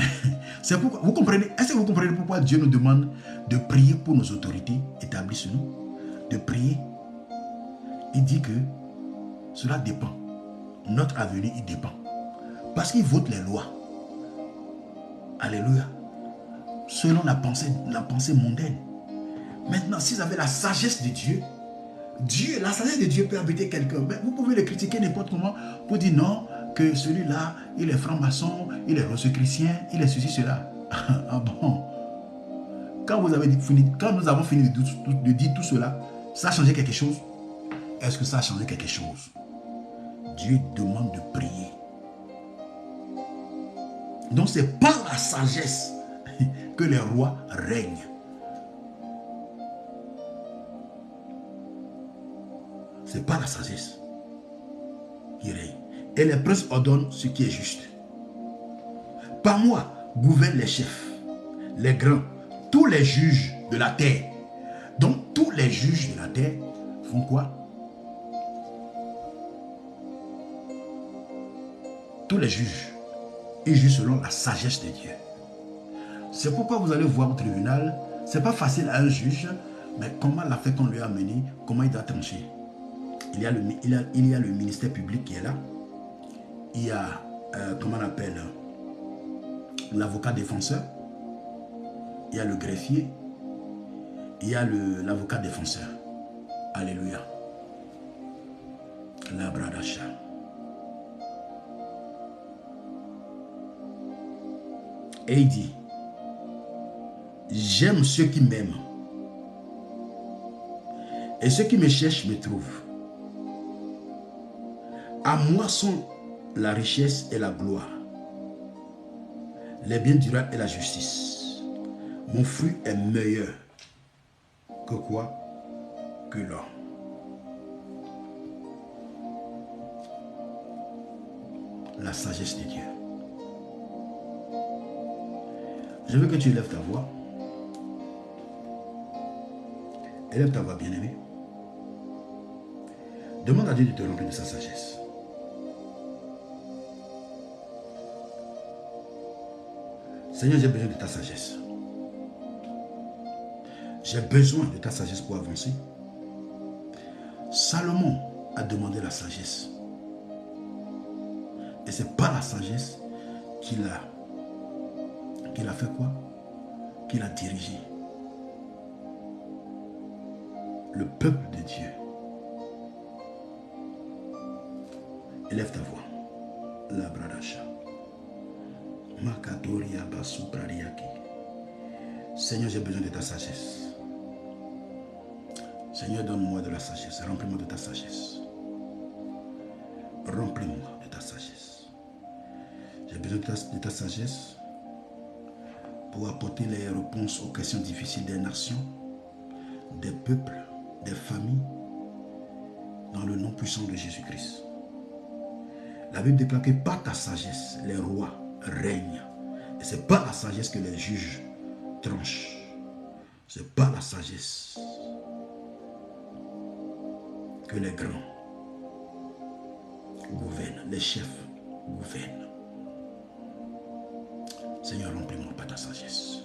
c'est pourquoi, vous comprenez, est-ce que vous comprenez pourquoi Dieu nous demande de prier pour nos autorités établies sur nous? De prier. Il dit que cela dépend. Notre avenir, il dépend. Parce qu'il vote les lois. Alléluia. Selon la pensée mondaine. Maintenant, si vous avez la sagesse de Dieu, la sagesse de Dieu peut habiter quelqu'un. Vous pouvez le critiquer n'importe comment pour dire non, que celui-là, il est franc-maçon, il est rosicrucien, il est ceci, cela. Ah bon? Quand nous avons fini de dire tout cela, ça a changé quelque chose? Est-ce que ça a changé quelque chose? Dieu demande de prier. Donc c'est par la sagesse que les rois règnent. C'est pas la sagesse qui règne. Et les princes ordonnent ce qui est juste. Par moi gouvernent les chefs, les grands, tous les juges de la terre. Donc tous les juges de la terre font quoi? Tous les juges, ils jugent selon la sagesse de Dieu. C'est pourquoi vous allez voir au tribunal, c'est pas facile à un juge, mais comment l'a fait qu'on lui a amené, comment il doit trancher. Il y a le ministère public qui est là. Il y a, comment on appelle, l'avocat défenseur. Il y a le greffier. Il y a l'avocat défenseur. Alléluia. La bradacha. Et il dit, j'aime ceux qui m'aiment. Et ceux qui me cherchent me trouvent. À moi sont la richesse et la gloire, les biens durables et la justice. Mon fruit est meilleur que quoi? Que l'or. La sagesse de Dieu. Je veux que tu élèves ta voix. Élève ta voix, bien-aimé. Demande à Dieu de te remplir de sa sagesse. Seigneur, j'ai besoin de ta sagesse. J'ai besoin de ta sagesse pour avancer. Salomon a demandé la sagesse. Et c'est pas la sagesse qu'il a fait quoi? Qu'il a dirigé le peuple de Dieu. Élève ta voix. La bradacha. Makadoria basu pradiaki. Seigneur, j'ai besoin de ta sagesse. Seigneur, donne-moi de la sagesse. Remplis-moi de ta sagesse. Remplis-moi de ta sagesse. J'ai besoin de ta sagesse pour apporter les réponses aux questions difficiles des nations, des peuples, des familles, dans le nom puissant de Jésus-Christ. La Bible déclare que par ta sagesse, les rois règnent. Et c'est pas la sagesse que les juges tranchent. C'est pas la sagesse que les grands gouvernent, les chefs gouvernent. Seigneur, remplis-moi par ta sagesse.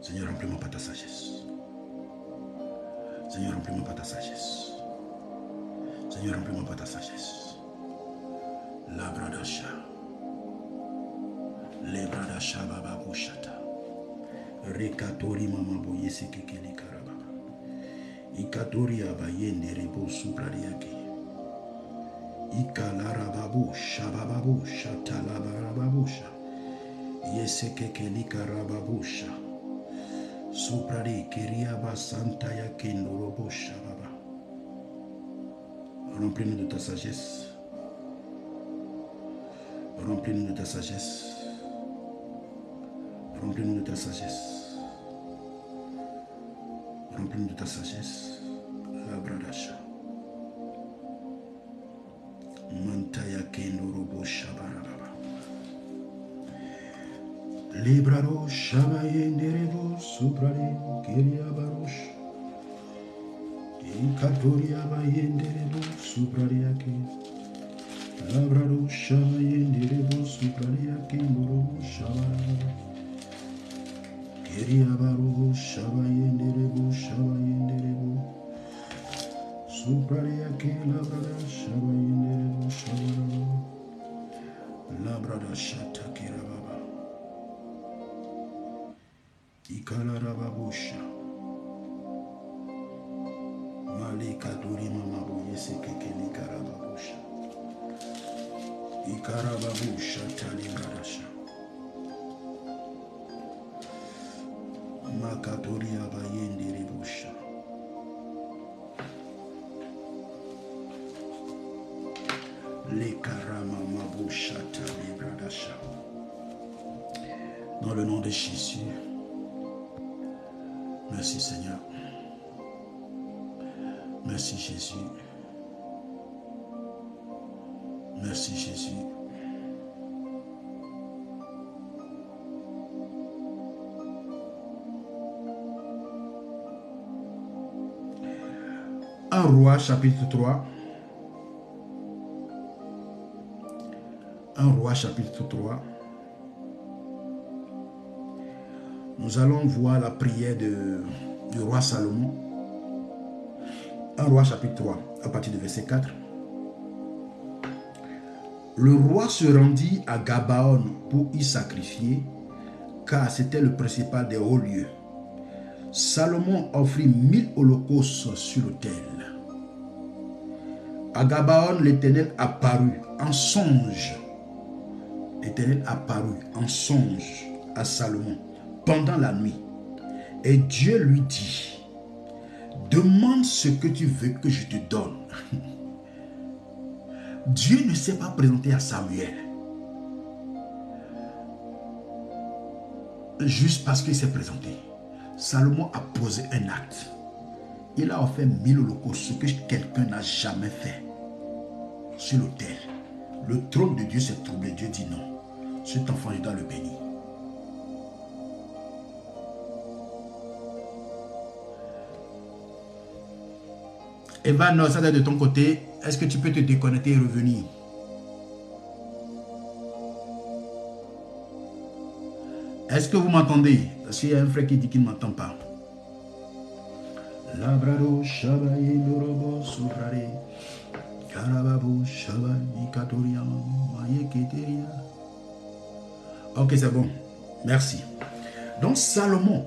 Seigneur, remplis-moi par ta sagesse. Seigneur, remplis-moi par ta sagesse. Seigneur, remplis-moi par ta sagesse. Labradasha. Lebradasha bababu shata. Rekatori mamabu yesekekeli karababa. Ikatori abayende rebo supradiake. Ikalara shabababu shatalabarababusha. Yesekekeli karababusha. Supradi kiriaba santa ya kendorobo shababa. Remplis-nous de ta sagesse. Remplis-nous de ta sagesse. Remplis-nous de ta sagesse. Remplis-nous de ta sagesse. Labradasha. Mantaya kendorobo shabarababa. Libraro shabaye nerebo suprade kiria barosh. Ikatoria baye nerebo suprade yake. Labraro shabaye nerebo suprade yake norobo shabarababa. Kiria barobo shabaye nerebo suprade yake labrada shabaye nerebo shabarababa. Labrada shata kirababa. Ikalarababusha. Malika duri mamabu yesekekeli karababusha. Ikarababusha talibarasha. Makatori abayende rebusha. Lekarama mabusha talibradasha. Dans le nom de Jésus. Merci Seigneur. Merci Jésus. Merci Jésus. Un roi chapitre 3. Un roi chapitre 3. Nous allons voir la prière du roi Salomon. Un roi chapitre 3, à partir du verset 4. Le roi se rendit à Gabaon pour y sacrifier, car c'était le principal des hauts lieux. Salomon offrit 1000 holocaustes sur l'autel. À Gabaon, l'Éternel apparut en songe. L'Éternel apparut en songe à Salomon pendant la nuit. Et Dieu lui dit, demande ce que tu veux que je te donne. Dieu ne s'est pas présenté à Samuel juste parce qu'il s'est présenté. Salomon a posé un acte. Il a offert 1000 holocaustes, ce que quelqu'un n'a jamais fait sur l'autel. Le trône de Dieu s'est troublé. Dieu dit non. Cet enfant, je dois le bénir. Evan, ça est de ton côté. Est-ce que tu peux te déconnecter et revenir? Est-ce que vous m'entendez? Parce qu'il y a un frère qui dit qu'il ne m'entend pas. Labrado shabaye norobo subrare. Karababu shabaye katoria maye keteria. Ok, c'est bon. Merci. Donc Salomon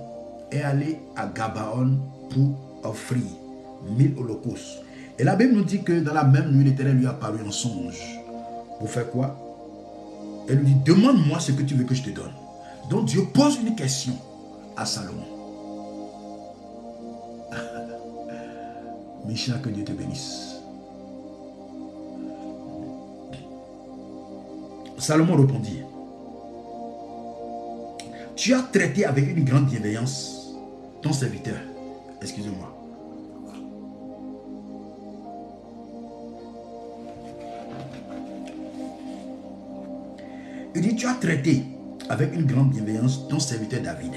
est allé à Gabaon pour offrir 1000 holocaustes. Et la Bible nous dit que dans la même nuit, l'Éternel lui a apparu en songe. Pour faire quoi? Elle lui dit, demande-moi ce que tu veux que je te donne. Donc Dieu pose une question à Salomon. Michel, que Dieu te bénisse. Salomon répondit, tu as traité avec une grande bienveillance ton serviteur. Excusez-moi. Il dit, tu as traité avec une grande bienveillance ton serviteur David,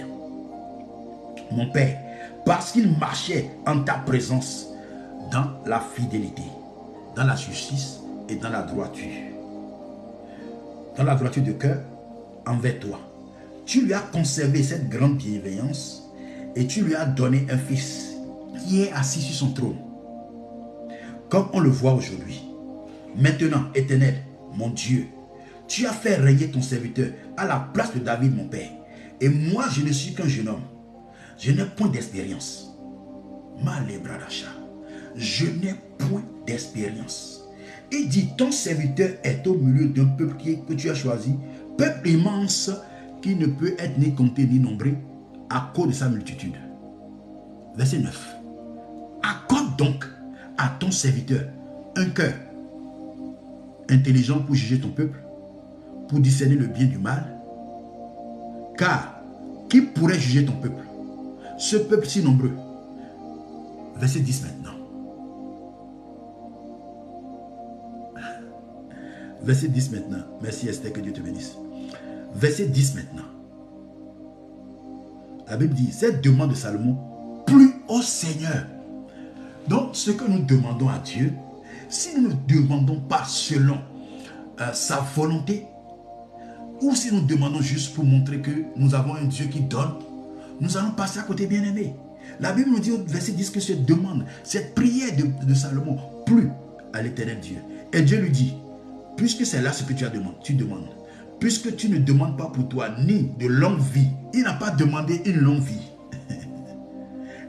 mon père, parce qu'il marchait en ta présence dans la fidélité, dans la justice et dans la droiture. De cœur envers toi. Tu lui as conservé cette grande bienveillance et tu lui as donné un fils qui est assis sur son trône, comme on le voit aujourd'hui. Maintenant, Éternel, mon Dieu, tu as fait régner ton serviteur à la place de David, mon père. Et moi, je ne suis qu'un jeune homme. Je n'ai point d'expérience. Je n'ai point d'expérience. Il dit, ton serviteur est au milieu d'un peuple que tu as choisi, peuple immense qui ne peut être ni compté ni nombré à cause de sa multitude. Verset 9. Accorde donc à ton serviteur un cœur intelligent pour juger ton peuple, pour discerner le bien du mal. Car qui pourrait juger ton peuple, ce peuple si nombreux? Verset 10 maintenant. Verset 10 maintenant. Merci Esther, que Dieu te bénisse. Verset 10 maintenant. La Bible dit, cette demande de Salomon plut au Seigneur. Donc, ce que nous demandons à Dieu, si nous ne demandons pas selon sa volonté, ou si nous demandons juste pour montrer que nous avons un Dieu qui donne, nous allons passer à côté, bien-aimés. La Bible nous dit au verset 10 que cette demande, cette prière de Salomon plut à l'Éternel Dieu. Et Dieu lui dit, puisque c'est là ce que tu demandes, puisque tu ne demandes pas pour toi ni de longue vie, il n'a pas demandé une longue vie,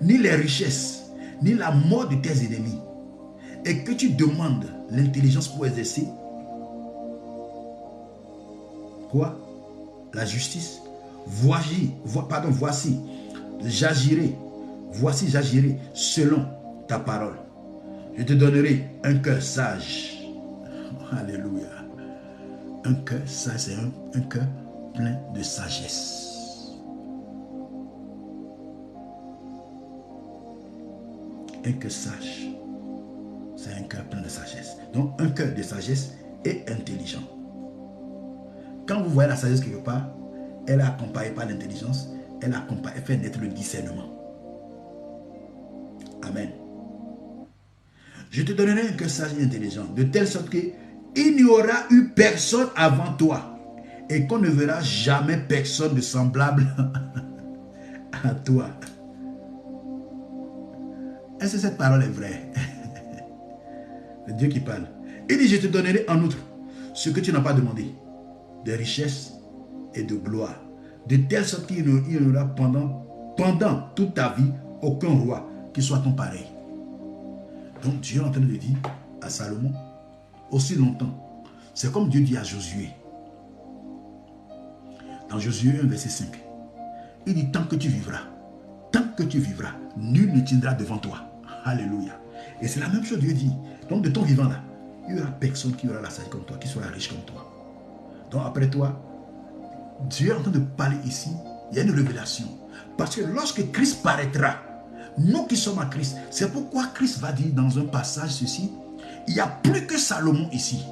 ni les richesses, ni la mort de tes ennemis, et que tu demandes l'intelligence pour exercer quoi? La justice. Voici, j'agirai selon ta parole. Je te donnerai un cœur sage. Alléluia. Un cœur sage, c'est un cœur plein de sagesse. Un cœur sage, c'est un cœur plein de sagesse. Donc un cœur de sagesse et intelligent. Quand vous voyez la sagesse quelque part, elle est accompagnée par l'intelligence, elle fait naître le discernement. Amen. Je te donnerai un cœur sage et intelligent, de telle sorte qu'il n'y aura eu personne avant toi, et qu'on ne verra jamais personne de semblable à toi. Est-ce que cette parole est vraie? C'est Dieu qui parle. Il dit, je te donnerai en outre ce que tu n'as pas demandé, de richesse et de gloire, de telle sorte qu'il n'y aura pendant toute ta vie aucun roi qui soit ton pareil. Donc Dieu est en train de dire à Salomon, aussi longtemps, c'est comme Dieu dit à Josué, dans Josué 1 verset 5, il dit, tant que tu vivras, nul ne tiendra devant toi. Alléluia. Et c'est la même chose Dieu dit. Donc de ton vivant là, il n'y aura personne qui aura la sagesse comme toi, qui sera riche comme toi. Donc après toi, Dieu est en train de parler ici, il y a une révélation. Parce que lorsque Christ paraîtra, nous qui sommes à Christ, c'est pourquoi Christ va dire dans un passage ceci, il n'y a plus que Salomon ici.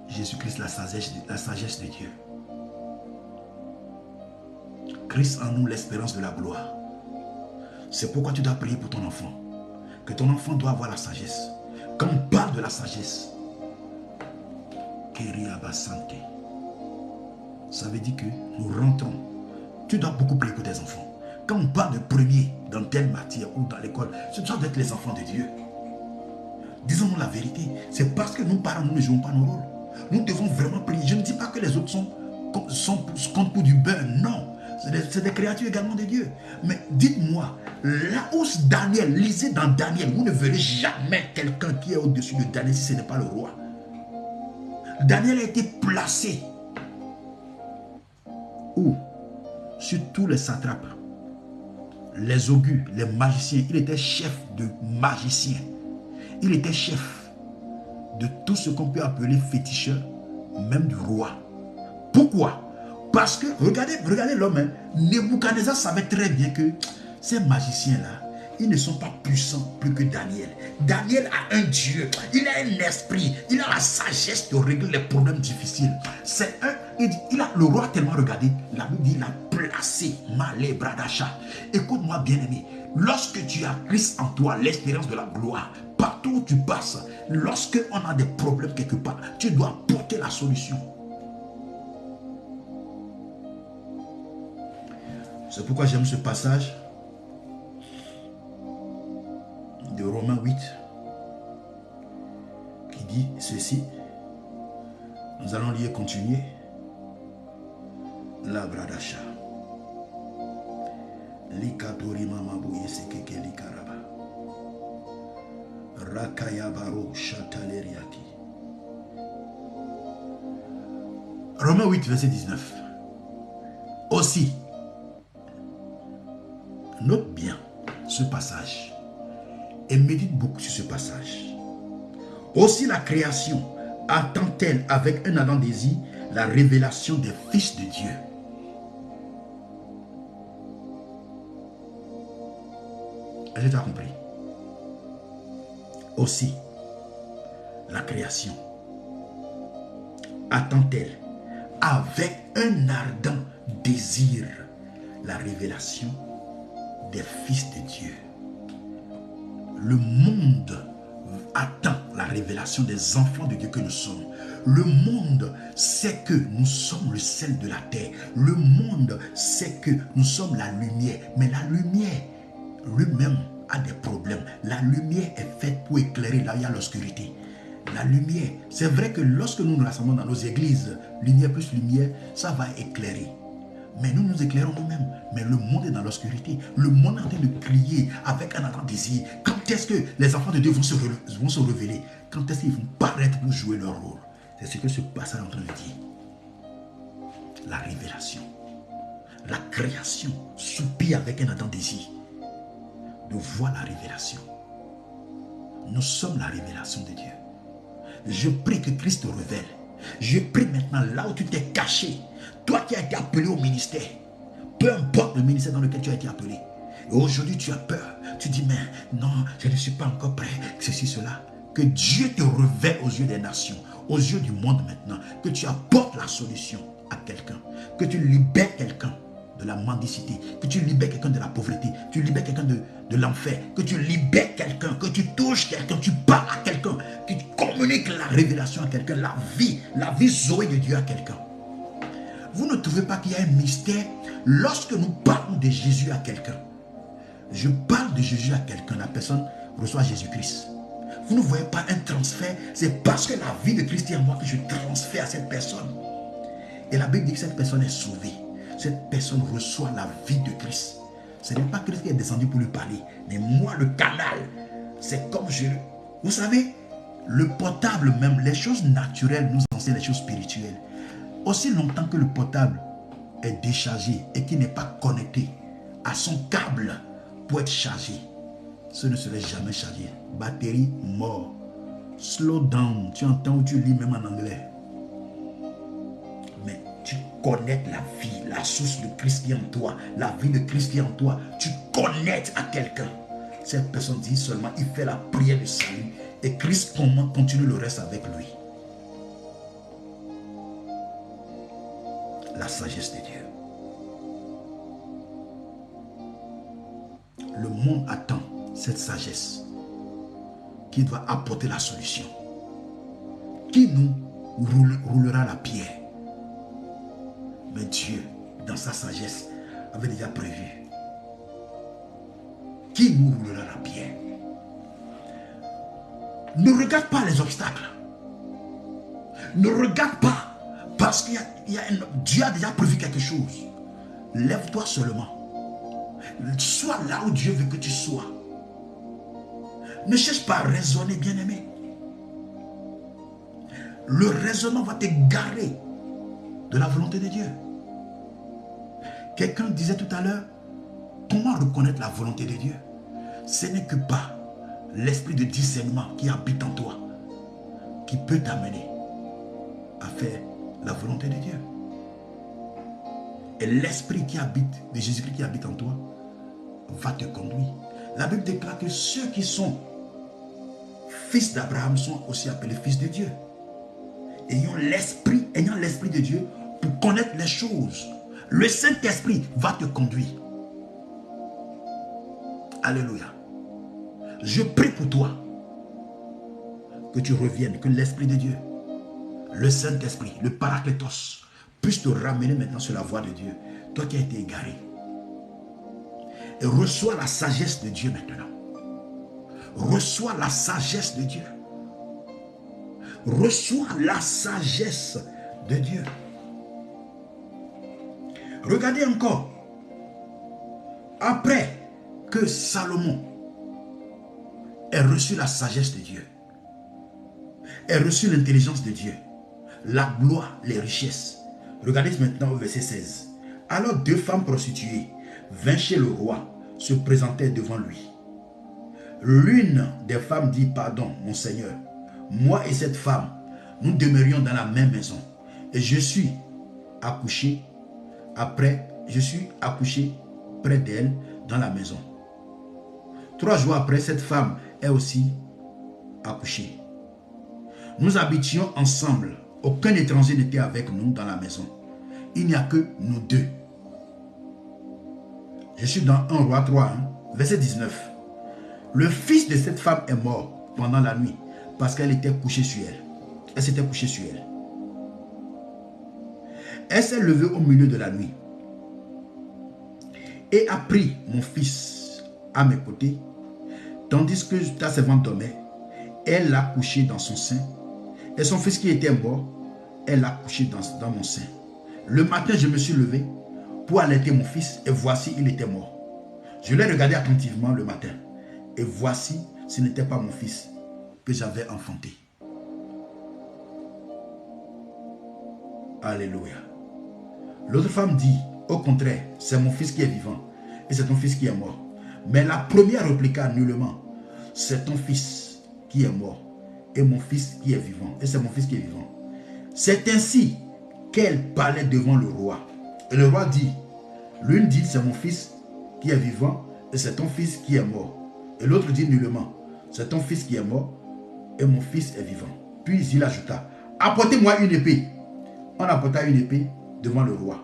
Jésus-Christ, la sagesse de Dieu. Christ en nous, l'espérance de la gloire. C'est pourquoi tu dois prier pour ton enfant. Que ton enfant doit avoir la sagesse. Quand on parle de la sagesse, ça veut dire que nous rentrons. Tu dois beaucoup prier pour tes enfants. Quand on parle de premier dans telle matière ou dans l'école, ce doit être les enfants de Dieu. Disons-nous la vérité. C'est parce que nous parents, nous ne jouons pas nos rôles. Nous devons vraiment prier. Je ne dis pas que les autres comptent pour du beurre. Non. C'est des créatures également de Dieu. Mais dites-moi, là où Daniel, lisez dans Daniel, vous ne verrez jamais quelqu'un qui est au-dessus de Daniel si ce n'est pas le roi. Daniel a été placé où? Sur tous les satrapes, les augures, les magiciens. Il était chef de magiciens. Il était chef de tout ce qu'on peut appeler féticheur, même du roi. Pourquoi? Parce que, regardez l'homme, hein, Nebuchadnezzar savait très bien que ces magiciens-là, ils ne sont pas puissants plus que Daniel. Daniel a un Dieu, il a un esprit, il a la sagesse de régler les problèmes difficiles. Le roi a tellement regardé, la Bible dit, il a placé Malé Bradacha. Écoute-moi bien aimé, lorsque tu as Christ en toi, l'espérance de la gloire, partout où tu passes, lorsque on a des problèmes quelque part, tu dois porter la solution. C'est pourquoi j'aime ce passage de Romains 8 qui dit ceci. Nous allons lire et continuer. La bradasha. Likatori mamaboye sekeke likaraba. Rakayabaro chataleriati. Romains 8, verset 19. Aussi, note bien ce passage et médite beaucoup sur ce passage. Aussi la création attend-elle avec un ardent désir la révélation des fils de Dieu. Est-ce que tu as compris? Aussi, la création attend-elle avec un ardent désir la révélation des fils de Dieu. Le monde attend la révélation des enfants de Dieu que nous sommes. Le monde sait que nous sommes le sel de la terre. Le monde sait que nous sommes la lumière. Mais la lumière lui-même a des problèmes. La lumière est faite pour éclairer là où il y a l'obscurité. La lumière, c'est vrai que lorsque nous nous rassemblons dans nos églises, lumière plus lumière, ça va éclairer. Mais nous nous éclairons nous-mêmes. Mais le monde est dans l'obscurité. Le monde est en train de crier avec un ardent désir. Quand est-ce que les enfants de Dieu vont se révéler? Quand est-ce qu'ils vont paraître pour jouer leur rôle? C'est ce que ce passage est en train de dire. La révélation. La création soupire avec un ardent désir de voir la révélation. Nous sommes la révélation de Dieu. Je prie que Christ te révèle. Je prie maintenant là où tu t'es caché. Toi qui as été appelé au ministère. Peu importe le ministère dans lequel tu as été appelé. Et aujourd'hui tu as peur. Tu dis mais non, je ne suis pas encore prêt. Ceci, cela. Que Dieu te révèle aux yeux des nations. Aux yeux du monde maintenant. Que tu apportes la solution à quelqu'un. Que tu libères quelqu'un de la mendicité. Que tu libères quelqu'un de la pauvreté. Tu libères quelqu'un de l'enfer. Que tu libères quelqu'un. Que tu touches quelqu'un. Tu parles à quelqu'un. Que tu communiques la révélation à quelqu'un. La vie Zoé de Dieu à quelqu'un. Vous ne trouvez pas qu'il y a un mystère lorsque nous parlons de Jésus à quelqu'un? Je parle de Jésus à quelqu'un. La personne reçoit Jésus-Christ. Vous ne voyez pas un transfert? C'est parce que la vie de Christ est en moi que je transfère à cette personne. Et la Bible dit que cette personne est sauvée. Cette personne reçoit la vie de Christ. Ce n'est pas Christ qui est descendu pour lui parler, mais moi, le canal. C'est comme je... Vous savez, le portable même, les choses naturelles nous enseignent les choses spirituelles. Aussi longtemps que le portable est déchargé et qu'il n'est pas connecté à son câble pour être chargé, ce ne serait jamais chargé. Batterie mort. Slow down. Tu entends ou tu lis même en anglais. Mais tu connectes la vie, la source de Christ qui est en toi, la vie de Christ qui est en toi. Tu connectes à quelqu'un. Cette personne dit seulement, il fait la prière de salut et Christ continue le reste avec lui. La sagesse de Dieu. Le monde attend cette sagesse qui doit apporter la solution. Qui nous roulera la pierre? Mais Dieu, dans sa sagesse, avait déjà prévu. Qui nous roulera la pierre? Ne regarde pas les obstacles. Ne regarde pas. Parce qu'il y a Dieu a déjà prévu quelque chose. Lève-toi seulement. Sois là où Dieu veut que tu sois. Ne cherche pas à raisonner, bien-aimé. Le raisonnement va t'égarer de la volonté de Dieu. Quelqu'un disait tout à l'heure, comment reconnaître la volonté de Dieu? Ce n'est que par l'esprit de discernement qui habite en toi, qui peut t'amener à faire la volonté de Dieu. Et l'esprit qui habite, de Jésus-Christ qui habite en toi, va te conduire. La Bible déclare que ceux qui sont fils d'Abraham sont aussi appelés fils de Dieu. Ayant l'esprit de Dieu pour connaître les choses. Le Saint-Esprit va te conduire. Alléluia. Je prie pour toi que tu reviennes, que l'Esprit de Dieu, le Saint-Esprit, le Paraclétos, puisse te ramener maintenant sur la voie de Dieu. Toi qui as été égaré. Et reçois la sagesse de Dieu maintenant. Reçois la sagesse de Dieu. Reçois la sagesse de Dieu. Regardez encore. Après que Salomon ait reçu la sagesse de Dieu, ait reçu l'intelligence de Dieu, la gloire, les richesses. Regardez maintenant au verset 16. Alors 2 femmes prostituées vinrent chez le roi, se présentèrent devant lui. L'une des femmes dit, pardon, mon Seigneur, moi et cette femme, nous demeurions dans la même maison. Et je suis accouché près d'elle dans la maison. 3 jours après, cette femme est aussi accouchée. Nous habitions ensemble. Aucun étranger n'était avec nous dans la maison. Il n'y a que nous 2. Je suis dans 1 Roi 3, verset 19. Le fils de cette femme est mort pendant la nuit parce qu'elle était couchée sur elle. Elle s'était couchée sur elle. Elle s'est levée au milieu de la nuit et a pris mon fils à mes côtés, tandis que ta servante dormait. Elle l'a couché dans son sein. Et son fils qui était mort, elle l'a couché dans mon sein. Le matin, je me suis levé pour allaiter mon fils et voici, il était mort. Je l'ai regardé attentivement le matin et voici, ce n'était pas mon fils que j'avais enfanté. Alléluia. L'autre femme dit, au contraire, c'est mon fils qui est vivant et c'est ton fils qui est mort. Mais la première répliqua nullement, c'est ton fils qui est mort et mon fils qui est vivant. Et c'est mon fils qui est vivant. C'est ainsi qu'elle parlait devant le roi. Et le roi dit, l'une dit, c'est mon fils qui est vivant et c'est ton fils qui est mort. Et l'autre dit nullement, c'est ton fils qui est mort et mon fils est vivant. Puis il ajouta, apportez-moi une épée. On apporta une épée devant le roi.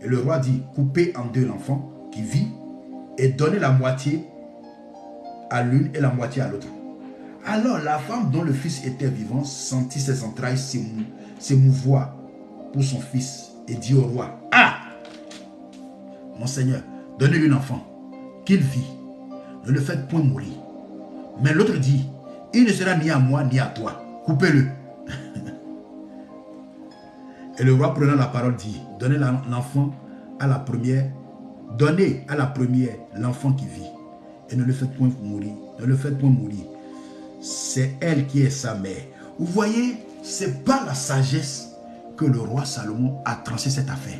Et le roi dit, coupez en 2 l'enfant qui vit et donnez la moitié à l'une et la moitié à l'autre. Alors la femme dont le fils était vivant sentit ses entrailles s'émouvoir pour son fils et dit au roi, ah, mon Seigneur, donnez-lui l'enfant, qu'il vit, ne le faites point mourir. Mais l'autre dit, il ne sera ni à moi ni à toi, coupez-le. Et le roi prenant la parole dit, donnez l'enfant à la première, donnez à la première l'enfant qui vit et ne le faites point mourir, ne le faites point mourir. C'est elle qui est sa mère. Vous voyez, c'est par la sagesse que le roi Salomon a tranché cette affaire.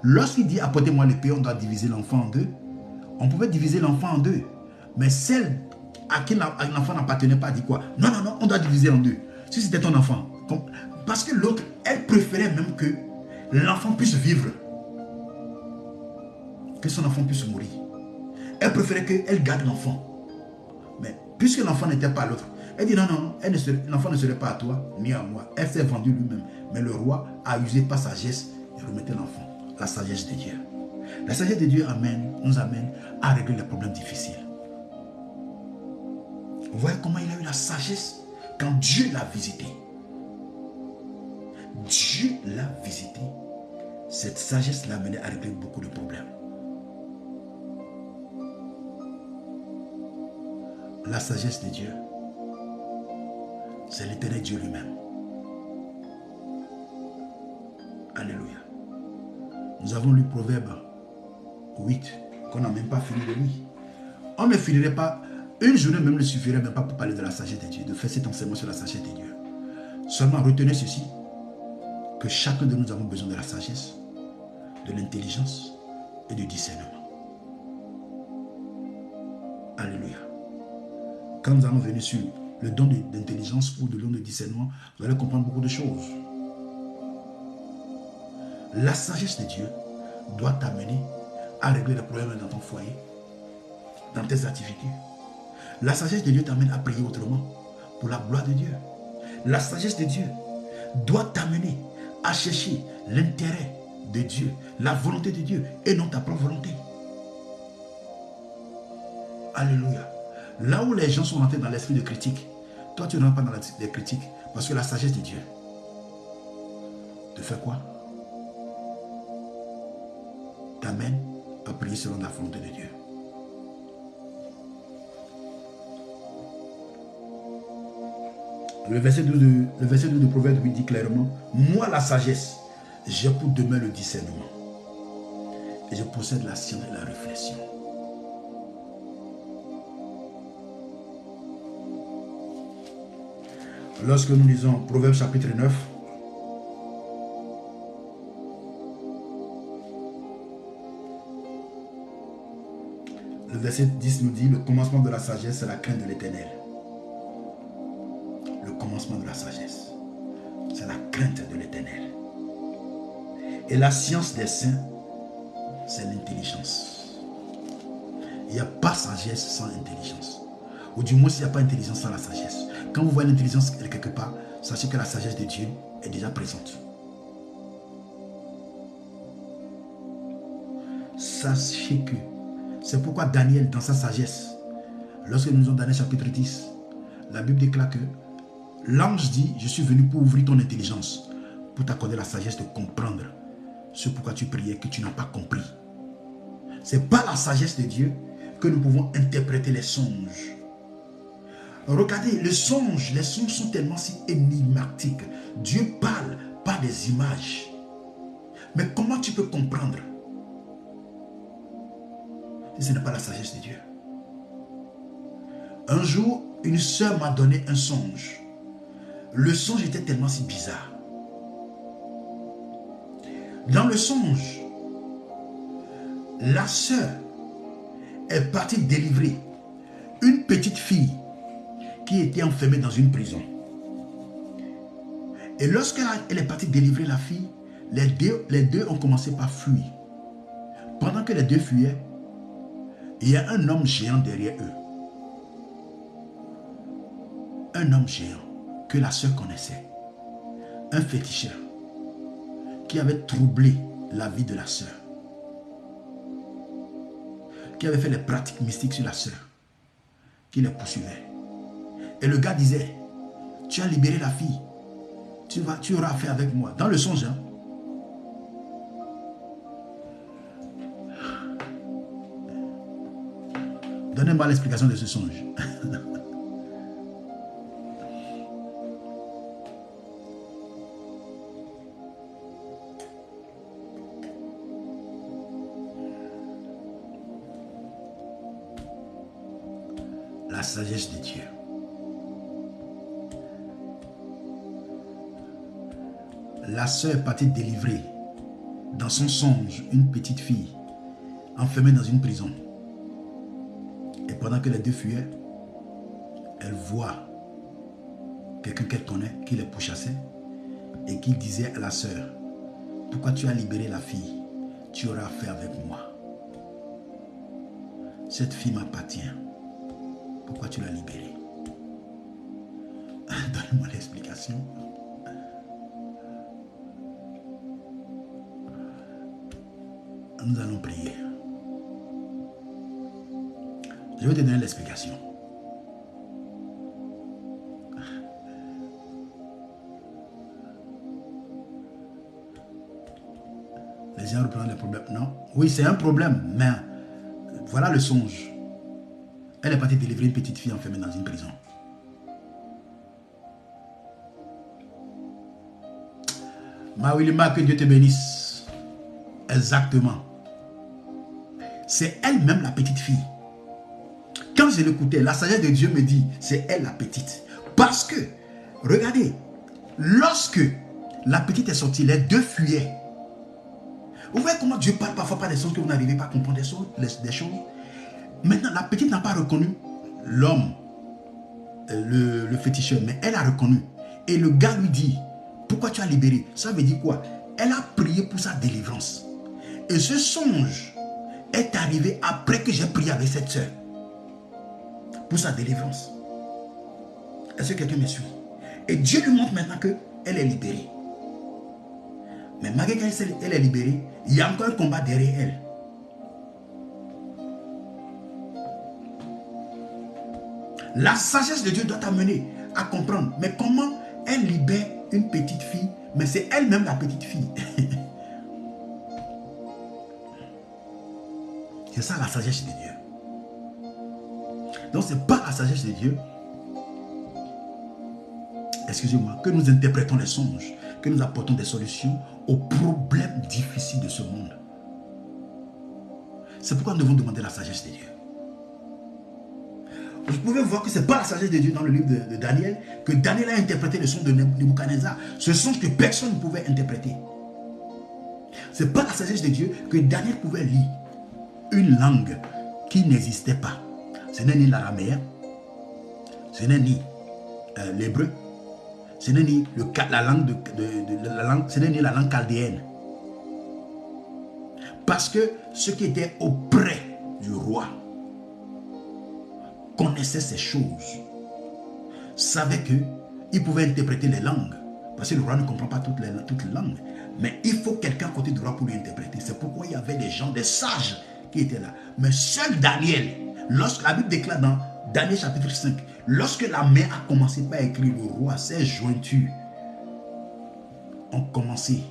Lorsqu'il dit apportez-moi l'épée, on doit diviser l'enfant en 2. On pouvait diviser l'enfant en 2. Mais celle à qui l'enfant n'appartenait pas dit quoi? Non, non, non, on doit diviser en 2. Si c'était ton enfant. Parce que l'autre, elle préférait même que l'enfant puisse vivre. Que son enfant puisse mourir. Elle préférait qu'elle garde l'enfant. Mais puisque l'enfant n'était pas à l'autre, elle dit non, non, l'enfant ne serait pas à toi ni à moi. Elle s'est vendue lui-même. Mais le roi a usé par sagesse et remettait l'enfant. La sagesse de Dieu. La sagesse de Dieu nous amène à régler les problèmes difficiles. Vous voyez comment il a eu la sagesse quand Dieu l'a visité. Dieu l'a visité. Cette sagesse l'a amené à régler beaucoup de problèmes. La sagesse de Dieu, c'est l'éternel Dieu lui-même. Alléluia. Nous avons lu Proverbe 8, qu'on n'a même pas fini de lire. On ne finirait pas, une journée même ne suffirait même pas pour parler de la sagesse de Dieu, de faire cet enseignement sur la sagesse de Dieu. Seulement retenez ceci, que chacun de nous avons besoin de la sagesse, de l'intelligence et du discernement. Alléluia. Quand nous allons venir sur le don d'intelligence ou le don de discernement, vous allez comprendre beaucoup de choses. La sagesse de Dieu doit t'amener à régler les problèmes dans ton foyer, dans tes activités. La sagesse de Dieu t'amène à prier autrement pour la gloire de Dieu. La sagesse de Dieu doit t'amener à chercher l'intérêt de Dieu, la volonté de Dieu et non ta propre volonté. Alléluia. Là où les gens sont rentrés dans l'esprit de critique, toi tu ne rentres pas dans les critiques parce que la sagesse de Dieu te fait quoi? T'amène à prier selon la volonté de Dieu. Le verset 12 de Proverbe lui dit clairement, moi la sagesse, j'ai pour demain le discernement. Et je possède la science et la réflexion. Lorsque nous lisons Proverbe chapitre 9, le verset 10 nous dit, le commencement de la sagesse, c'est la crainte de l'Éternel. Le commencement de la sagesse, c'est la crainte de l'Éternel. Et la science des saints, c'est l'intelligence. Il n'y a pas sagesse sans intelligence. Ou du moins, il n'y a pas intelligence sans la sagesse. Quand vous voyez l'intelligence quelque part, sachez que la sagesse de Dieu est déjà présente. Sachez que c'est pourquoi Daniel, dans sa sagesse, lorsque nous lisons Daniel chapitre 10, la Bible déclare que l'ange dit, je suis venu pour ouvrir ton intelligence, pour t'accorder la sagesse de comprendre ce pourquoi tu priais que tu n'as pas compris. C'est par la sagesse de Dieu que nous pouvons interpréter les songes. Regardez, les songes sont tellement si énigmatiques. Dieu parle par des images. Mais comment tu peux comprendre si ce n'est pas la sagesse de Dieu? Un jour, une sœur m'a donné un songe. Le songe était tellement si bizarre. Dans le songe, la sœur est partie délivrer une petite fille qui était enfermée dans une prison. Et lorsqu'elle est partie délivrer la fille, les deux ont commencé par fuir. Pendant que les deux fuyaient, il y a un homme géant derrière eux. Un homme géant que la sœur connaissait. Un féticheur qui avait troublé la vie de la sœur. Qui avait fait les pratiques mystiques sur la sœur. Qui les poursuivait. Et le gars disait, tu as libéré la fille. Tu auras affaire avec moi. Dans le songe, hein? Donnez-moi l'explication de ce songe. La sagesse de Dieu. La sœur est partie délivrer dans son songe une petite fille enfermée dans une prison. Et pendant que les deux fuyaient, elle voit quelqu'un qu'elle connaît qui les pourchassait et qui disait à la sœur, pourquoi tu as libéré la fille? Tu auras affaire avec moi. Cette fille m'appartient. Pourquoi tu l'as libérée? Donne-moi l'explication. Nous allons prier. Je vais te donner l'explication. Les gens reprennent les problèmes. Non. Oui, c'est un problème, mais voilà le songe. Elle est partie délivrer une petite fille enfermée dans une prison. Mawilima, que Dieu te bénisse. Exactement. C'est elle-même la petite fille. Quand je l'écoutais, la sagesse de Dieu me dit, c'est elle la petite. Parce que, regardez, lorsque la petite est sortie, les deux fuyaient. Vous voyez comment Dieu parle parfois par des choses que vous n'arrivez pas à comprendre des choses. Maintenant, la petite n'a pas reconnu l'homme, le féticheur, mais elle a reconnu. Et le gars lui dit, pourquoi tu as libéré? Ça veut dire quoi? Elle a prié pour sa délivrance. Et ce songe est arrivé après que j'ai prié avec cette soeur. Pour sa délivrance. Est-ce que quelqu'un me suit? Et Dieu lui montre maintenant qu'elle est libérée. Mais malgré qu'elle est libérée, il y a encore un combat derrière elle. La sagesse de Dieu doit t'amener à comprendre. Mais comment elle libère une petite fille? Mais c'est elle-même la petite fille. C'est ça la sagesse de Dieu. Donc, ce n'est pas la sagesse de Dieu, excusez-moi, que nous interprétons les songes, que nous apportons des solutions aux problèmes difficiles de ce monde. C'est pourquoi nous devons demander la sagesse de Dieu. Vous pouvez voir que ce n'est pas la sagesse de Dieu dans le livre de Daniel, que Daniel a interprété le songe de Nebuchadnezzar. Ce songe que personne ne pouvait interpréter. Ce n'est pas la sagesse de Dieu que Daniel pouvait lire une langue qui n'existait pas. Ce n'est ni l'araméen, ce n'est ni l'hébreu, ce n'est ni la langue ce n'est ni la langue chaldéenne. Parce que ceux qui étaient auprès du roi connaissaient ces choses, savaient qu'ils pouvaient interpréter les langues. Parce que le roi ne comprend pas toutes les langues. Mais il faut quelqu'un à côté du roi pour lui interpréter. C'est pourquoi il y avait des gens, des sages qui étaient là. Mais seul Daniel, lorsque la Bible déclare dans Daniel chapitre 5, lorsque la main a commencé par écrire, le roi, ses jointures ont commencé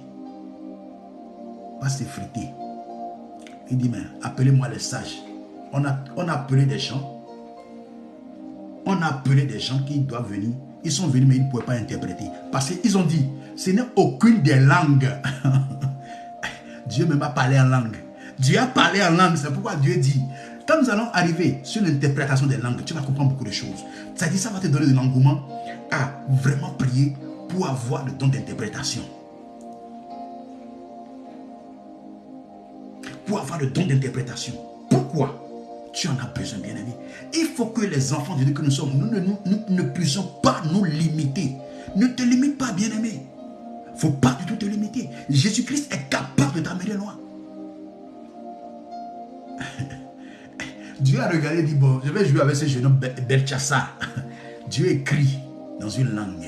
par s'effriter. Il dit, mais appelez-moi les sages. On a appelé des gens. On a appelé des gens qui doivent venir. Ils sont venus, mais ils ne pouvaient pas interpréter. Parce qu'ils ont dit, ce n'est aucune des langues. Dieu ne m'a pas parlé en langue. Dieu a parlé en langue. C'est pourquoi Dieu dit, quand nous allons arriver sur l'interprétation des langues, tu vas comprendre beaucoup de choses. C'est-à-dire, ça va te donner de l'engouement à vraiment prier pour avoir le don d'interprétation. Pour avoir le don d'interprétation. Pourquoi? Tu en as besoin, bien-aimé. Il faut que les enfants de Dieu que nous sommes, nous ne puissions pas nous limiter. Ne te limite pas, bien-aimé. Il ne faut pas du tout te limiter. Jésus-Christ est capable de t'amener loin. Dieu a regardé et dit, bon, je vais jouer avec ce jeune homme Belchassar. Dieu écrit dans une langue.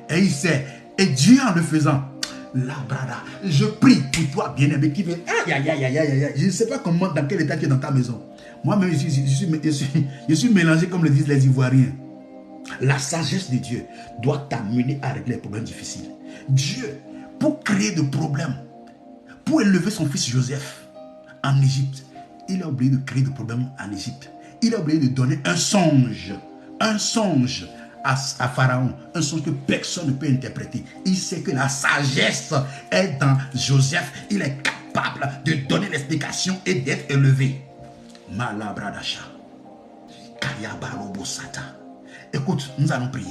Et il sait. Et Dieu en le faisant, la brada, je prie pour toi, bien-aimé, qui veut. Aïe, aïe, aïe, aïe, aïe, aïe. Je ne sais pas comment, dans quel état tu es dans ta maison. Moi-même, je suis mélangé comme le disent les Ivoiriens. La sagesse de Dieu doit t'amener à régler les problèmes difficiles. Dieu, pour créer des problèmes, pour élever son fils Joseph en Égypte, il a oublié de créer des problèmes en Égypte. Il a oublié de donner un songe à Pharaon, un songe que personne ne peut interpréter. Il sait que la sagesse est dans Joseph. Il est capable de donner l'explication et d'être élevé. Malabradasha. Kayabarobosata. Écoute, nous allons prier.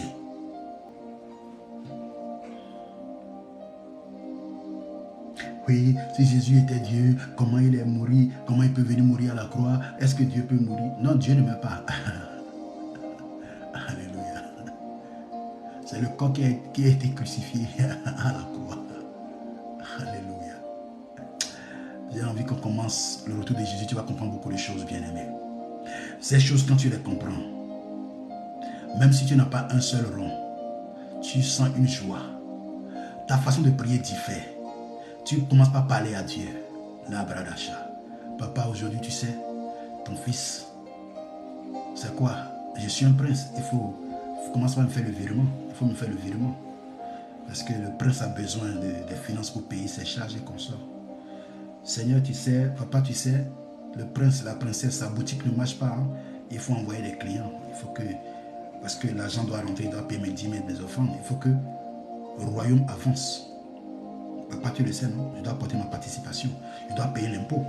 Oui, si Jésus était Dieu, comment il est mort? Comment il peut venir mourir à la croix? Est-ce que Dieu peut mourir? Non, Dieu ne meurt pas. Alléluia. C'est le corps qui a été crucifié à la croix. Alléluia. J'ai envie qu'on commence le retour de Jésus. Tu vas comprendre beaucoup de choses, bien-aimés. Ces choses, quand tu les comprends, même si tu n'as pas un seul rond, tu sens une joie. Ta façon de prier diffère. Tu commences par parler à Dieu. La bradasha. Papa, aujourd'hui, tu sais, ton fils, c'est quoi? Je suis un prince. Il faut commencer par me faire le virement. Il faut me faire le virement. Parce que le prince a besoin des finances pour payer ses charges et consorts. Seigneur, tu sais, papa, tu sais, le prince, la princesse, sa boutique ne marche pas. Hein. Il faut envoyer des clients. Il faut que, parce que l'argent doit rentrer, il doit payer mes 10 000 des offrandes. Il faut que le royaume avance. Papa, tu le sais, non? Je dois apporter ma participation. Je dois payer l'impôt.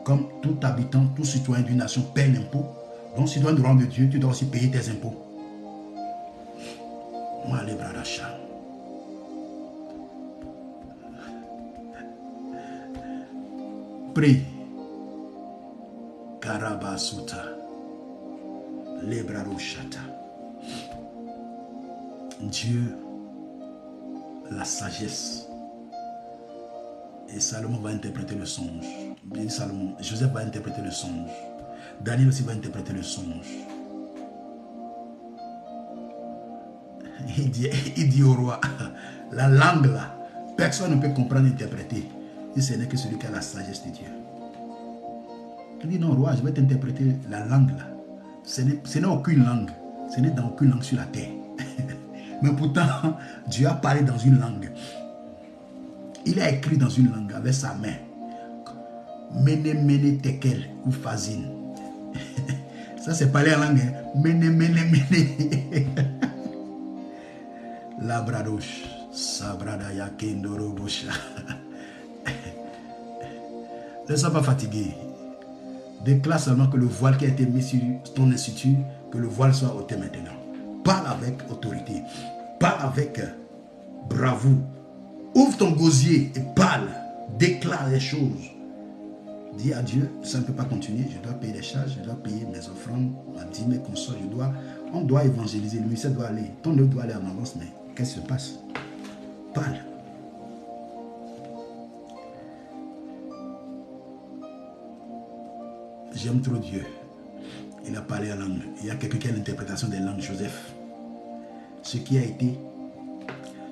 Comme tout habitant, tout citoyen d'une nation paye l'impôt. Donc, si tu dois nous rendre Dieu, tu dois aussi payer tes impôts. Moi, les bras d'achat. Prie. Karabasuta. Lebraroshata. Dieu, la sagesse. Et Salomon va interpréter le songe. Salomon, Joseph va interpréter le songe. Daniel aussi va interpréter le songe. Il dit au roi, la langue là, personne ne peut comprendre et interpréter. Et ce n'est que celui qui a la sagesse de Dieu. Il dit non, roi, je vais t'interpréter la langue là. Ce n'est aucune langue. Ce n'est dans aucune langue sur la terre. Mais pourtant, Dieu a parlé dans une langue. Il a écrit dans une langue avec sa main. Mene mene tekel ou fazine. Ça c'est parler en langue. Mene mene mene. Labradosh. Sabrada yakendoro bosha. Ne sois pas fatigué. Déclare seulement que le voile qui a été mis sur ton institut, que le voile soit ôté maintenant. Parle avec autorité. Parle avec bravoure. Ouvre ton gosier et parle. Déclare les choses. Dis à Dieu, ça ne peut pas continuer. Je dois payer les charges, je dois payer mes offrandes, ma dîme, mes consorts. On doit évangéliser. Le ministère doit aller. Ton œuvre doit aller en avance. Mais qu'est-ce qui se passe? Parle. J'aime trop Dieu. Il a parlé en langue. Il y a quelqu'un qui a l'interprétation des langues, Joseph. Ce qui a été,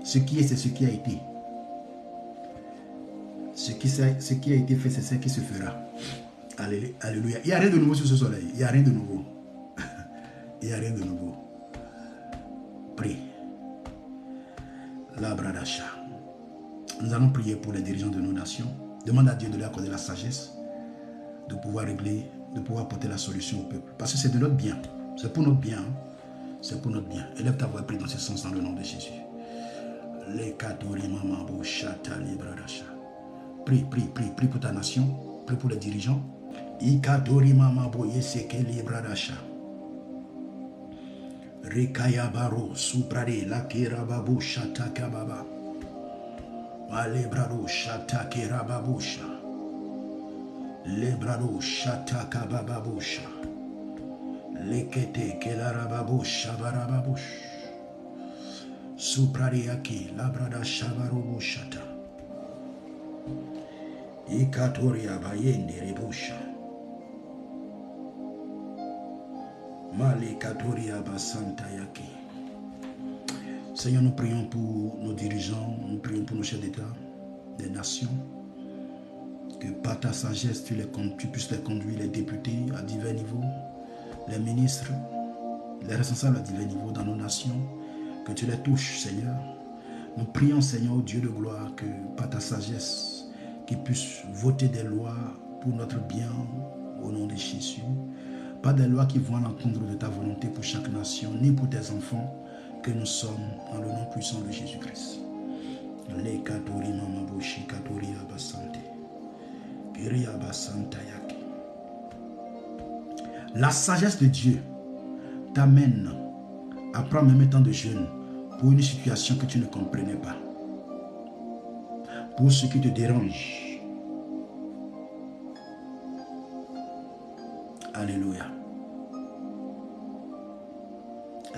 ce qui est, c'est ce qui a été. Ce qui a été fait, c'est ce qui se fera. Alléluia. Il n'y a rien de nouveau sur ce soleil. Il n'y a rien de nouveau. Il n'y a rien de nouveau. Prie. Labradasha. Nous allons prier pour les dirigeants de nos nations. Demande à Dieu de leur accorder la sagesse, de pouvoir régler, de pouvoir porter la solution au peuple. Parce que c'est de notre bien. C'est pour notre bien. C'est pour notre bien. Élève ta voix et prie dans ce sens dans le nom de Jésus. Les katori mamabo shata libradasha. Prie, prie, prie, prie pour ta nation. Prie pour les dirigeants. Ikatori mamabo yeseke libradasha. Rekaya baro suprade lakera babu shata kababa. Malebrado shata kerababusha. Lebrado shata kabababusha. Lekete kelarababusha barababush. Supradiaki labrada shabarubu shata. Ikatoria bayende rebusha. Malikatoria basanta yaki. Seigneur, nous prions pour nos dirigeants, nous prions pour nos chefs d'État, des nations. Que par ta sagesse, tu puisses les conduire, les députés à divers niveaux, les ministres, les responsables à divers niveaux dans nos nations. Que tu les touches, Seigneur. Nous prions, Seigneur, au Dieu de gloire, que par ta sagesse, qu'ils puissent voter des lois pour notre bien, au nom de Jésus. Pas des lois qui vont à l'encontre de ta volonté pour chaque nation, ni pour tes enfants, que nous sommes dans le nom puissant de Jésus-Christ. Les katori mamaboshi katori abasante. Kiri abasanta yaki. La sagesse de Dieu t'amène à prendre même temps de jeûne pour une situation que tu ne comprenais pas. Pour ce qui te dérange. Alléluia.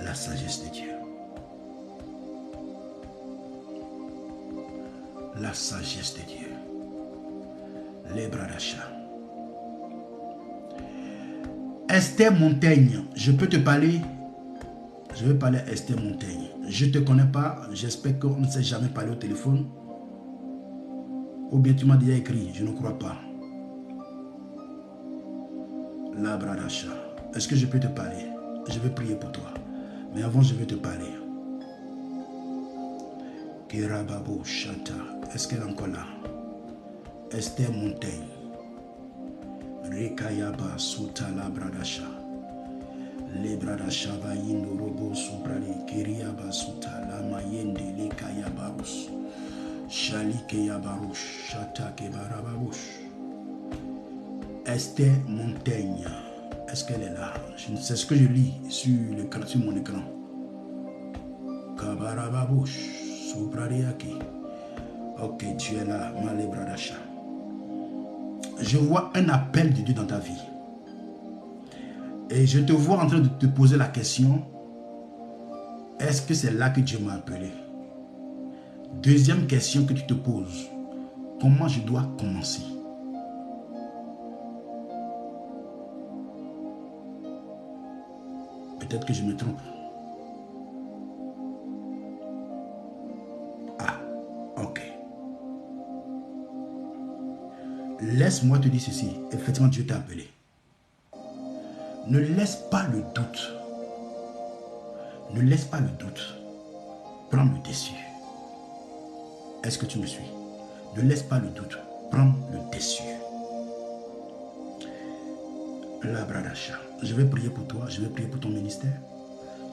La sagesse de Dieu. La sagesse de Dieu. Les bras d'achat. Esther Montaigne, je peux te parler. Je vais parler à Esther Montaigne. Je ne te connais pas. J'espère qu'on ne s'est jamais parlé au téléphone. Ou bien tu m'as déjà écrit. Je ne crois pas. La bras d'achat. Est-ce que je peux te parler? Je vais prier pour toi. Mais avant, je vais te parler. Kerababo Shata. Est-ce qu'elle est encore là? Esther Montaigne. Rekayaba Suta la Bradasha. Le Bradasha va yindo robo subrali. Keriaba Suta la mayende le Kayabarus. Shalike Yabarush. Shata Kebarababush. Esther Montaigne. Est-ce qu'elle est là? C'est ce que je lis sur mon écran. Kabarababush. Subraliaki. Ok, tu es là, Malebradasha. Je vois un appel de Dieu dans ta vie. Et je te vois en train de te poser la question, est-ce que c'est là que Dieu m'a appelé? Deuxième question que tu te poses, comment je dois commencer? Peut-être que je me trompe. Ok. Laisse-moi te dire ceci. Effectivement, Dieu t'a appelé. Ne laisse pas le doute. Ne laisse pas le doute prends le dessus. Est-ce que tu me suis? Ne laisse pas le doute. Prends le dessus. La bradacha. Je vais prier pour toi. Je vais prier pour ton ministère.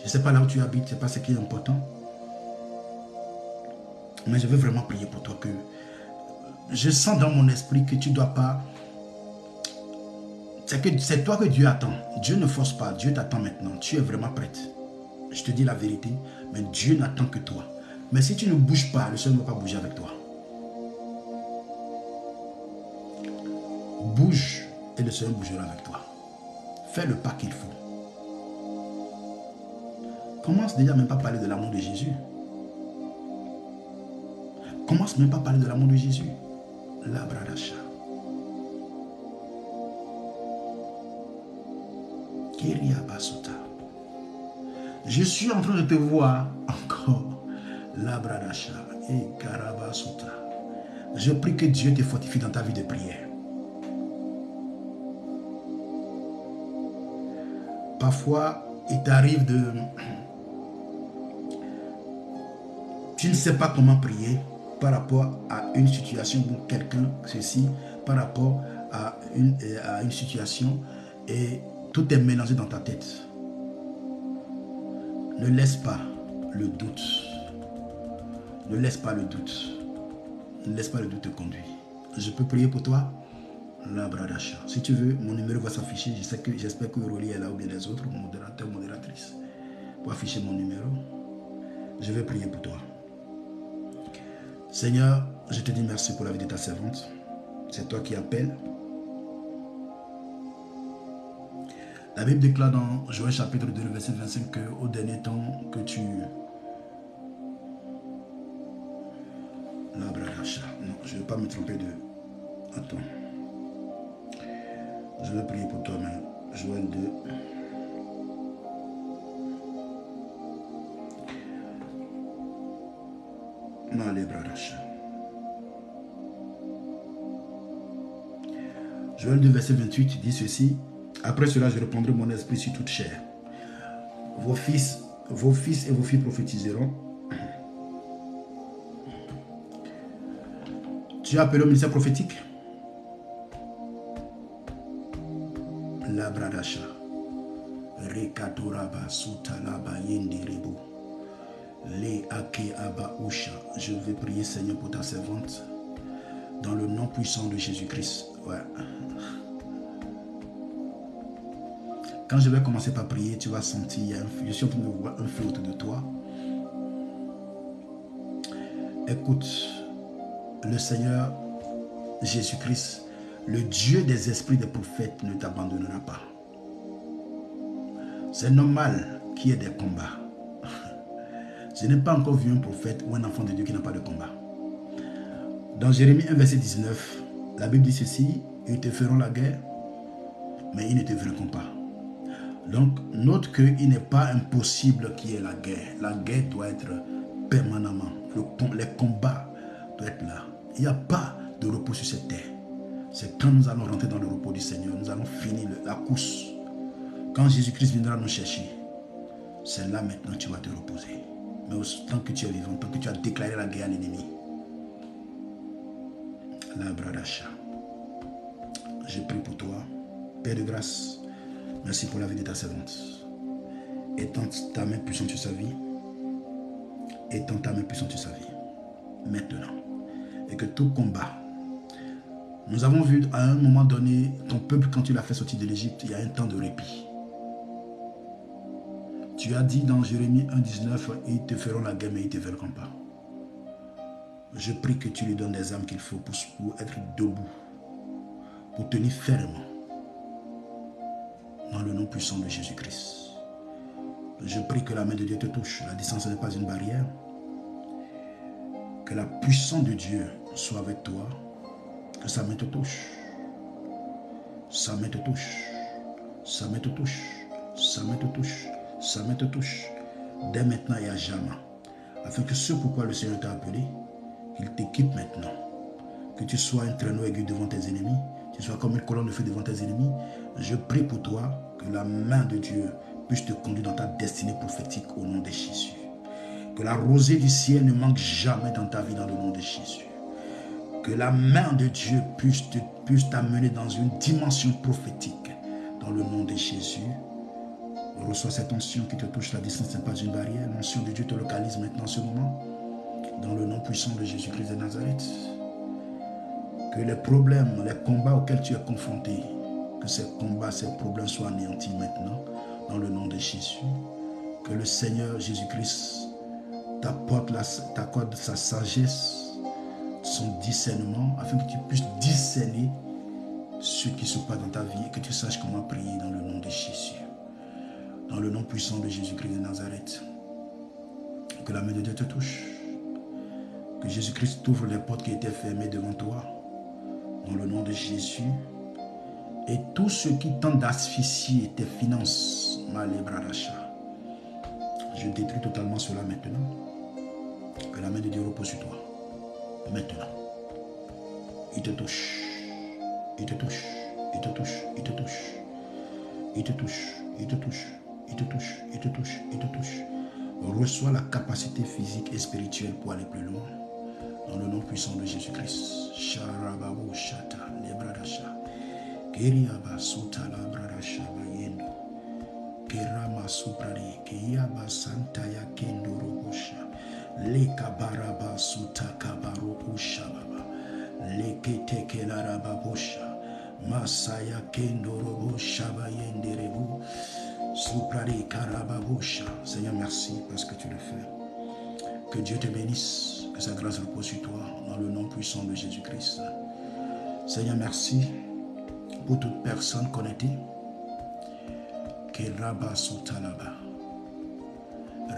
Je ne sais pas là où tu habites. Je ne sais pas ce qui est important. Mais je veux vraiment prier pour toi que je sens dans mon esprit que tu ne dois pas... C'est toi que Dieu attend. Dieu ne force pas. Dieu t'attend maintenant. Tu es vraiment prête. Je te dis la vérité. Mais Dieu n'attend que toi. Mais si tu ne bouges pas, le Seigneur ne va pas bouger avec toi. Bouge et le Seigneur bougera avec toi. Fais le pas qu'il faut. Commence déjà même pas à parler de l'amour de Jésus. Commence même pas à parler de l'amour de Jésus. La bradacha. Je suis en train de te voir encore. La bradacha et karabasuta. Je prie que Dieu te fortifie dans ta vie de prière. Parfois, il t'arrive de... Tu ne sais pas comment prier par rapport à une situation pour quelqu'un, ceci, par rapport à une situation et tout est mélangé dans ta tête. Ne laisse pas le doute. Ne laisse pas le doute. Ne laisse pas le doute te conduire. Je peux prier pour toi? La bradacha. Si tu veux, mon numéro va s'afficher. J'espère que Rolly est là ou bien les autres, modérateurs, modératrices, pour afficher mon numéro. Je vais prier pour toi. Seigneur, je te dis merci pour la vie de ta servante. C'est toi qui appelles. La Bible déclare dans Joël chapitre 2, verset 25 qu'au dernier temps que tu... La bradacha. Non, je ne vais pas me tromper de... Attends. Je vais prier pour toi, mais Joël 2. Non, les bradacha. Joël 2, verset 28 dit ceci. Après cela, je répandrai mon esprit sur toute chair. Vos fils et vos filles prophétiseront. Tu as appelé au ministère prophétique? La bradacha. Rekatoraba sutalaba yendirebo. Le ake aba usha. Je vais prier, Seigneur, pour ta servante. Dans le nom puissant de Jésus-Christ. Ouais. Quand je vais commencer par prier, tu vas sentir, je suis en train de voir un feu autour de toi. Écoute, le Seigneur Jésus-Christ, le Dieu des esprits des prophètes ne t'abandonnera pas. C'est normal qu'il y ait des combats. Je n'ai pas encore vu un prophète ou un enfant de Dieu qui n'a pas de combat. Dans Jérémie 1, verset 19, la Bible dit ceci, ils te feront la guerre, mais ils ne te vaincront pas. Donc, note qu'il n'est pas impossible qu'il y ait la guerre. La guerre doit être permanemment. Les combats doivent être là. Il n'y a pas de repos sur cette terre. C'est quand nous allons rentrer dans le repos du Seigneur, nous allons finir la course. Quand Jésus-Christ viendra nous chercher, c'est là maintenant que tu vas te reposer. Mais tant que tu es vivant, tant que tu as déclaré la guerre à l'ennemi, la bradacha. Je prie pour toi, Père de grâce. Merci pour la vie de ta servante. Étends ta main puissante sur sa vie. Étends ta main puissante sur sa vie. Maintenant. Et que tout combat. Nous avons vu à un moment donné, ton peuple, quand tu l'as fait sortir de l'Égypte, il y a un temps de répit. Tu as dit dans Jérémie 1,19, ils te feront la guerre, mais ils ne te vaincront pas. Je prie que tu lui donnes les armes qu'il faut pour être debout, pour tenir ferme. Dans le nom puissant de Jésus-Christ. Je prie que la main de Dieu te touche. La distance n'est pas une barrière. Que la puissance de Dieu soit avec toi. Que sa main te touche. Sa main te touche. Sa main te touche. Sa main te touche. Sa main te touche. Dès maintenant et à jamais. Afin que ce pourquoi le Seigneur t'a appelé, qu'il t'équipe maintenant. Que tu sois un traîneau aigu devant tes ennemis. Que tu sois comme une colonne de feu devant tes ennemis. Je prie pour toi que la main de Dieu puisse te conduire dans ta destinée prophétique au nom de Jésus. Que la rosée du ciel ne manque jamais dans ta vie dans le nom de Jésus. Que la main de Dieu puisse t'amener dans une dimension prophétique dans le nom de Jésus. Reçois cette onction qui te touche. La distance n'est pas une barrière. L'onction de Dieu te localise maintenant en ce moment. Dans le nom puissant de Jésus-Christ de Nazareth. Que les problèmes, les combats auxquels tu es confronté, que ces combats, ces problèmes soient anéantis maintenant. Dans le nom de Jésus. Que le Seigneur Jésus-Christ t'accorde sa sagesse, son discernement, afin que tu puisses discerner ce qui se passe dans ta vie et que tu saches comment prier dans le nom de Jésus. Dans le nom puissant de Jésus-Christ de Nazareth. Que la main de Dieu te touche. Que Jésus-Christ t'ouvre les portes qui étaient fermées devant toi. Dans le nom de Jésus. Et tout ce qui tente d'asphyxier tes finances, Malebradasha, je détruis totalement cela maintenant. Que la main de Dieu repose sur toi. Maintenant. Il te touche. Il te touche. Il te touche. Il te touche. Il te touche. Il te touche. Il te touche, il te touche, il te touche. Reçois la capacité physique et spirituelle pour aller plus loin. Dans le nom puissant de Jésus-Christ. Sharababo Shata, Lebradasha. Keriaba Suta Labradasha Bayendo. Kerama Suprari, Kiyaba Santaya Kendo Robosha. Leka Baraba Suta Kabaro Ushababa. Leke Tekelaraba Bosha. Masaya Kendo Robosha Bayende Rebu. Suprari Karababusha. Seigneur, merci parce que tu le fais. Que Dieu te bénisse, que sa grâce repose sur toi, dans le nom puissant de Jésus-Christ. Seigneur, merci pour toute personne connectée. Keraba Sutalaba.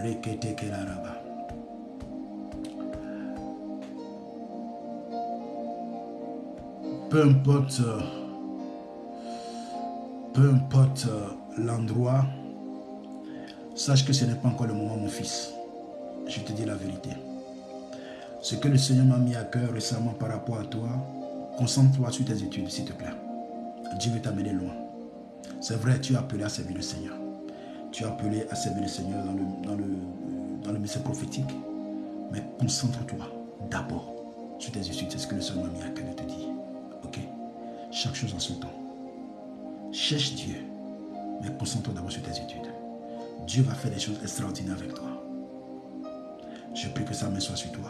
Rekete Kelaraba. Peu importe l'endroit, sache que ce n'est pas encore le moment, mon fils. Je te dis la vérité. Ce que le Seigneur m'a mis à cœur récemment par rapport à toi, concentre-toi sur tes études, s'il te plaît. Dieu veut t'amener loin. C'est vrai, tu as appelé à servir le Seigneur. Tu as appelé à servir le Seigneur dans le message prophétique. Mais concentre-toi d'abord sur tes études. C'est ce que le Seigneur m'a mis à cœur de te dire. Ok? Chaque chose en son temps. Cherche Dieu. Mais concentre-toi d'abord sur tes études. Dieu va faire des choses extraordinaires avec toi. Je prie que sa main soit sur toi.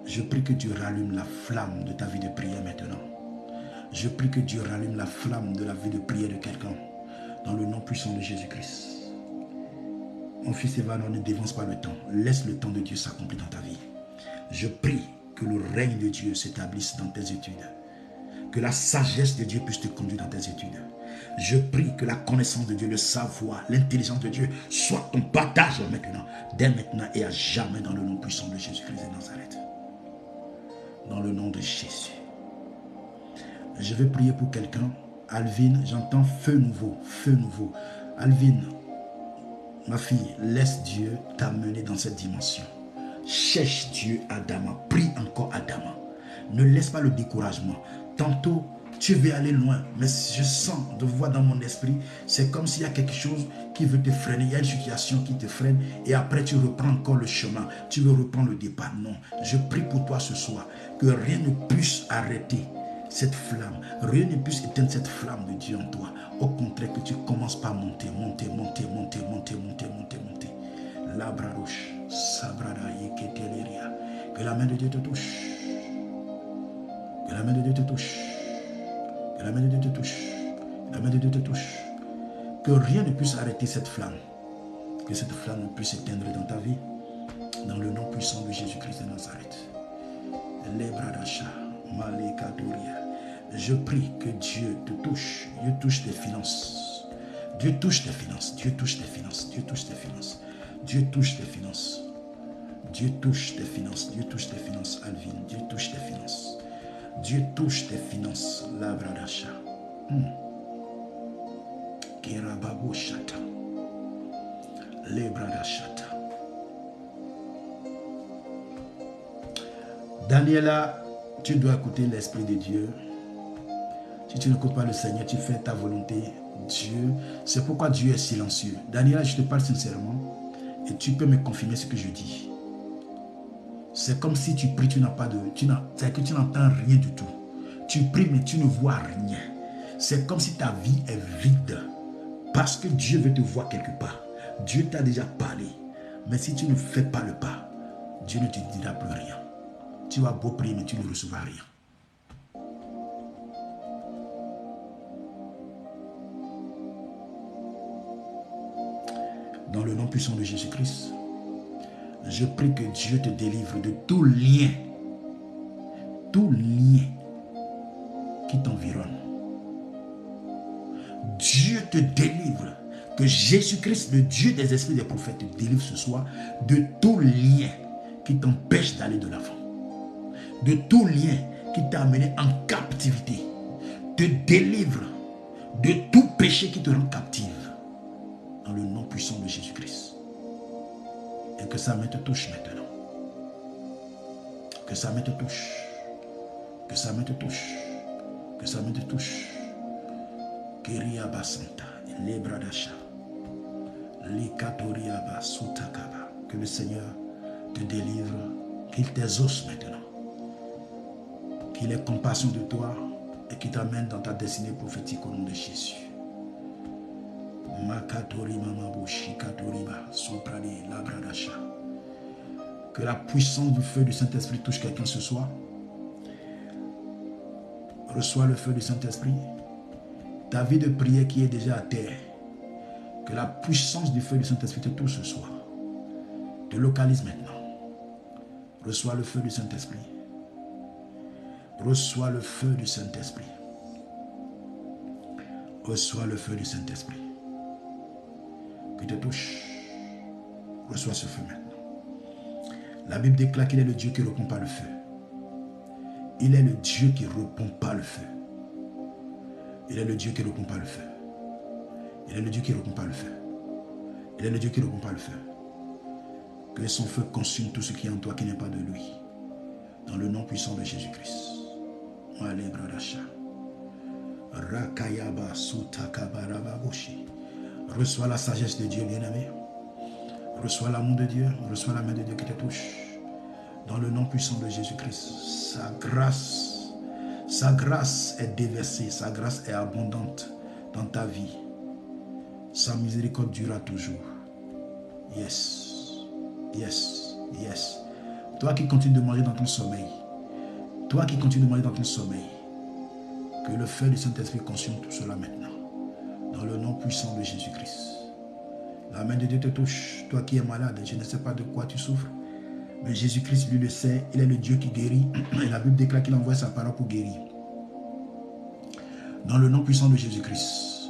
Je prie que Dieu rallume la flamme de ta vie de prière maintenant. Je prie que Dieu rallume la flamme de la vie de prière de quelqu'un. Dans le nom puissant de Jésus-Christ. Mon fils Evan, ne dévance pas le temps. Laisse le temps de Dieu s'accomplir dans ta vie. Je prie que le règne de Dieu s'établisse dans tes études. Que la sagesse de Dieu puisse te conduire dans tes études. Je prie que la connaissance de Dieu, le savoir, l'intelligence de Dieu soit ton partage maintenant, dès maintenant et à jamais dans le nom puissant de Jésus-Christ de Nazareth. Dans le nom de Jésus. Je vais prier pour quelqu'un. Alvin, j'entends feu nouveau, feu nouveau. Alvin, ma fille, laisse Dieu t'amener dans cette dimension. Cherche Dieu Adama, prie encore Adama. Ne laisse pas le découragement. Tantôt, tu veux aller loin, mais je sens de voir dans mon esprit, c'est comme s'il y a quelque chose qui veut te freiner, il y a une situation qui te freine et après tu reprends encore le chemin, tu veux reprendre le départ. Non, je prie pour toi ce soir, que rien ne puisse arrêter cette flamme, rien ne puisse éteindre cette flamme de Dieu en toi. Au contraire, que tu commences par monter, monter, monter, monter, monter, monter, monter, monter. Labrarouche, Sabrada, Yeketeleria. Que la main de Dieu te touche. Que la main de Dieu te touche. Que la main de Dieu te touche. Que la main de Dieu te touche. Que rien ne puisse arrêter cette flamme. Que cette flamme ne puisse s'éteindre dans ta vie. Dans le nom puissant de Jésus-Christ de Nazareth. Lebradasha, Malekadoria. Je prie que Dieu te touche. Dieu touche tes finances. Dieu touche tes finances. Dieu touche tes finances. Dieu touche tes finances. Dieu touche tes finances. Dieu touche tes finances. Dieu touche tes finances, Alvin. Dieu touche tes finances. Dieu touche tes finances, Labradasha. Kerababo Shata. Lebradashata. Daniela, tu dois écouter l'Esprit de Dieu. Si tu n'écoutes pas le Seigneur, tu fais ta volonté. Dieu, c'est pourquoi Dieu est silencieux. Daniela, je te parle sincèrement. Et tu peux me confirmer ce que je dis. C'est comme si tu pries, c'est que tu n'entends rien du tout. Tu pries, mais tu ne vois rien. C'est comme si ta vie est vide. Parce que Dieu veut te voir quelque part. Dieu t'a déjà parlé. Mais si tu ne fais pas le pas, Dieu ne te dira plus rien. Tu vas beau prier, mais tu ne recevras rien. Dans le nom puissant de Jésus-Christ, je prie que Dieu te délivre de tout lien qui t'environne. Dieu te délivre. Que Jésus-Christ, le Dieu des esprits des prophètes, te délivre ce soir de tout lien qui t'empêche d'aller de l'avant. De tout lien qui t'a amené en captivité. Te délivre de tout péché qui te rend captive. Dans le nom puissant de Jésus-Christ. Et que sa main te touche maintenant. Que sa main te touche. Que sa main te touche. Que sa main te touche. Keria Basanta, Lebradasha, Likatoriya Basutakaba. Que le Seigneur te délivre, qu'il t'exauce maintenant. Qu'il ait compassion de toi et qu'il t'amène dans ta destinée prophétique au nom de Jésus. Makatori Mamabushi Katoriba Soprani Labradasha. Que la puissance du feu du Saint-Esprit touche quelqu'un ce soir. Reçois le feu du Saint-Esprit. Ta vie de prière qui est déjà à terre. Que la puissance du feu du Saint-Esprit te touche ce soir. Te localise maintenant. Reçois le feu du Saint-Esprit. Reçois le feu du Saint-Esprit. Reçois le feu du Saint-Esprit. Qui te touche. Reçois ce feu maintenant. La Bible déclare qu'il est le Dieu qui ne répond pas le feu. Il est le Dieu qui ne répond pas le feu. Il est le Dieu qui ne répond pas le feu. Il est le Dieu qui ne répond pas le feu. Il est le Dieu qui ne répond pas le feu. Que son feu consume tout ce qui est en toi qui n'est pas de lui. Dans le nom puissant de Jésus-Christ. Reçois la sagesse de Dieu, bien-aimé. Reçois l'amour de Dieu. Reçois la main de Dieu qui te touche. Dans le nom puissant de Jésus-Christ. Sa grâce est déversée. Sa grâce est abondante dans ta vie. Sa miséricorde durera toujours. Yes. Yes. Yes. Toi qui continues de manger dans ton sommeil. Toi qui continues de manger dans ton sommeil. Que le feu du Saint-Esprit consume tout cela maintenant. Dans le nom puissant de Jésus-Christ. La main de Dieu te touche. Toi qui es malade, je ne sais pas de quoi tu souffres. Mais Jésus-Christ, lui, le sait. Il est le Dieu qui guérit. Et la Bible déclare qu'il envoie sa parole pour guérir. Dans le nom puissant de Jésus-Christ.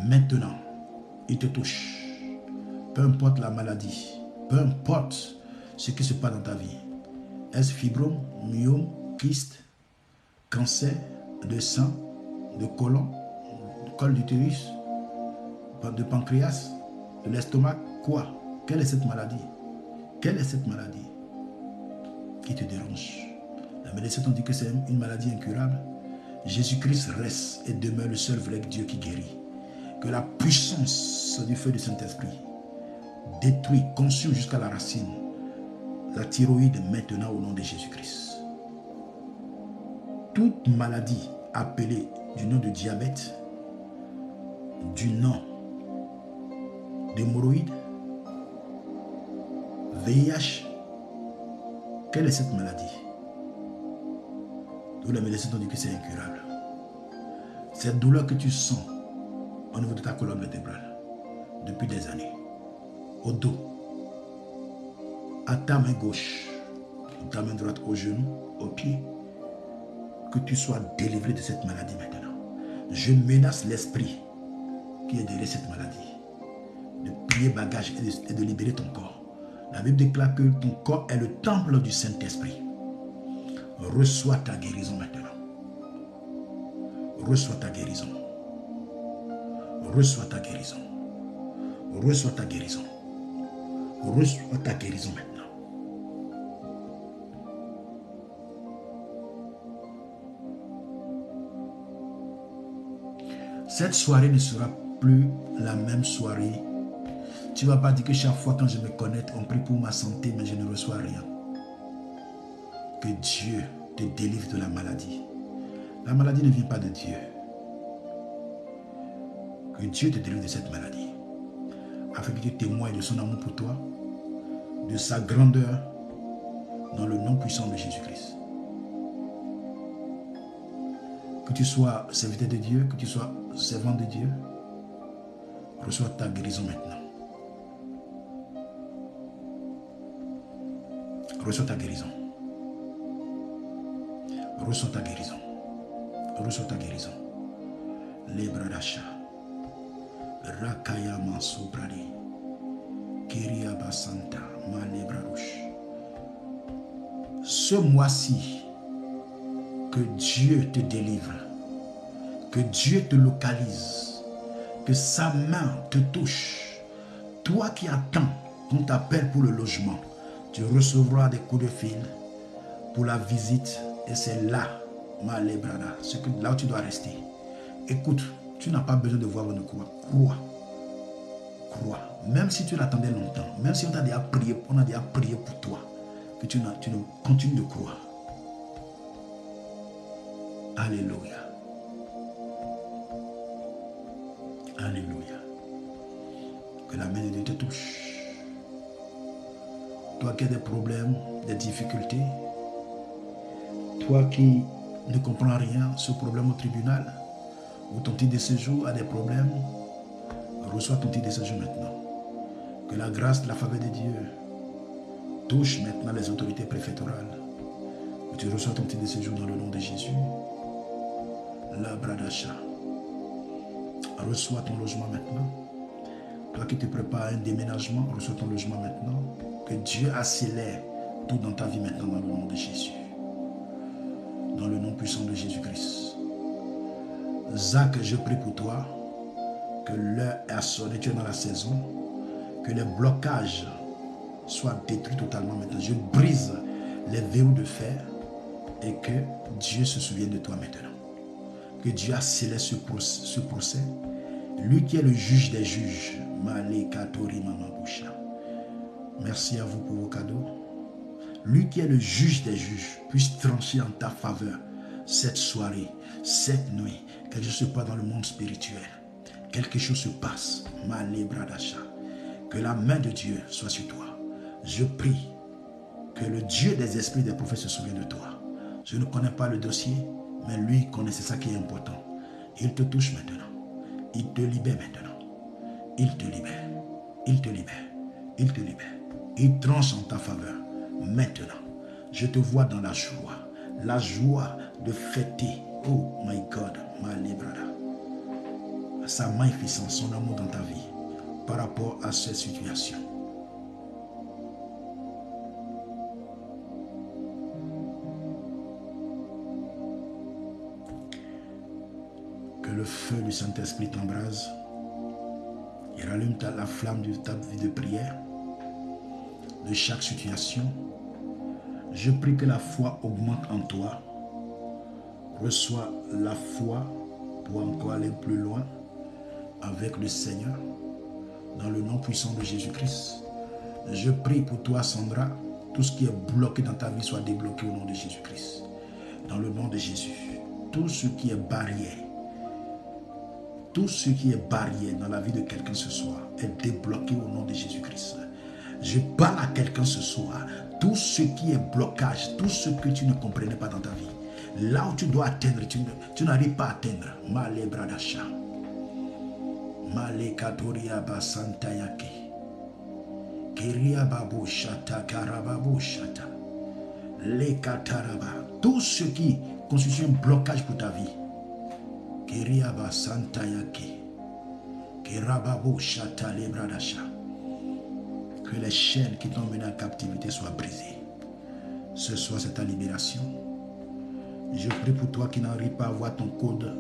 Maintenant, il te touche. Peu importe la maladie. Peu importe ce qui se passe dans ta vie. Est-ce fibrome, myome, kyste, cancer de sang, de côlon, de col d'utérus, de pancréas, de l'estomac, quoi? Quelle est cette maladie? Quelle est cette maladie qui te dérange? La médecine dit que c'est une maladie incurable. Jésus-Christ reste et demeure le seul vrai Dieu qui guérit. Que la puissance du feu du Saint-Esprit détruit, consume jusqu'à la racine la thyroïde maintenant au nom de Jésus-Christ. Toute maladie appelée du nom de diabète, du nom d'hémorroïde, VIH, quelle est cette maladie? D'où la médecine dit que c'est incurable. Cette douleur que tu sens au niveau de ta colonne vertébrale depuis des années, au dos, à ta main gauche, ta main droite, au genou, au pied, que tu sois délivré de cette maladie maintenant. Je menace l'esprit qui est derrière cette maladie de plier bagage et de libérer ton corps. La Bible déclare que ton corps est le temple du Saint-Esprit. Reçois ta guérison maintenant. Reçois ta guérison. Reçois ta guérison. Reçois ta guérison. Reçois ta guérison maintenant. Cette soirée ne sera plus la même soirée Tu ne vas pas dire que chaque fois quand je me connecte, on prie pour ma santé, mais je ne reçois rien. Que Dieu te délivre de la maladie. La maladie ne vient pas de Dieu. Que Dieu te délivre de cette maladie. Afin que tu témoignes de son amour pour toi, de sa grandeur, dans le nom puissant de Jésus-Christ. Que tu sois serviteur de Dieu, que tu sois servant de Dieu, reçois ta guérison maintenant. Reçois ta guérison. Reçois ta guérison. Reçois ta guérison. Lebradasha. Rakaya Mansubradi. Kiria Basanta. Malebrarouche. Ce mois-ci, que Dieu te délivre. Que Dieu te localise. Que sa main te touche. Toi qui attends qu'on t'appelle pour le logement, tu recevras des coups de fil pour la visite. Et c'est là, Malebrada, c'est là où tu dois rester. Écoute, tu n'as pas besoin de voir une croix. Crois. Crois. Même si tu l'attendais longtemps, même si on a déjà prié pour toi, que tu continues de croire. Alléluia. Alléluia. Que la main de Dieu te touche. Toi qui as des problèmes, des difficultés, toi qui ne comprends rien, ce problème au tribunal, ou ton titre de séjour a des problèmes, reçois ton titre de séjour maintenant. Que la grâce, la faveur de Dieu touche maintenant les autorités préfectorales. Que tu reçois ton titre de séjour dans le nom de Jésus. La Bradasha. Reçois ton logement maintenant. Toi qui te prépares à un déménagement, reçois ton logement maintenant. Que Dieu accélère tout dans ta vie maintenant dans le nom de Jésus. Dans le nom puissant de Jésus-Christ. Zach, je prie pour toi. Que l'heure est sonnée, tu es dans la saison. Que les blocages soient détruits totalement maintenant. Je brise les verrous de fer. Et que Dieu se souvienne de toi maintenant. Que Dieu accélère ce procès. Lui qui est le juge des juges. Merci à vous pour vos cadeaux. Lui qui est le juge des juges puisse trancher en ta faveur cette soirée, cette nuit. Quelque chose se passe dans le monde spirituel. Quelque chose se passe. Que la main de Dieu soit sur toi. Je prie que le Dieu des esprits des prophètes se souvienne de toi. Je ne connais pas le dossier, mais lui connaît, c'est ça qui est important. Il te touche maintenant. Il te libère maintenant. Il te libère. Il te libère. Il te libère. Il tranche en ta faveur. Maintenant, je te vois dans la joie de fêter. Oh my God, ma librada. Sa magnificence, son amour dans ta vie par rapport à cette situation. Que le feu du Saint-Esprit t'embrase. Il rallume la flamme de ta vie de prière, de chaque situation. Je prie que la foi augmente en toi. Reçois la foi pour encore aller plus loin avec le Seigneur. Dans le nom puissant de Jésus-Christ. Je prie pour toi, Sandra. Tout ce qui est bloqué dans ta vie soit débloqué au nom de Jésus-Christ. Dans le nom de Jésus. Tout ce qui est barrière. Tout ce qui est barrière dans la vie de quelqu'un ce soir est débloqué au nom de Jésus-Christ. Je parle à quelqu'un ce soir. Tout ce qui est blocage, tout ce que tu ne comprenais pas dans ta vie, là où tu dois atteindre, tu n'arrives pas à atteindre. Male bradasha. Male katoria basantayaki. Kiria babu shata karababu shata. Le kataraba. Tout ce qui constitue un blocage pour ta vie. Kiriaba Santayaki. Kirababu Shata Lebradasha. Que les chaînes qui t'ont mené en captivité soient brisées. Ce soir, c'est ta libération. Je prie pour toi qui n'arrive pas à voir ton code.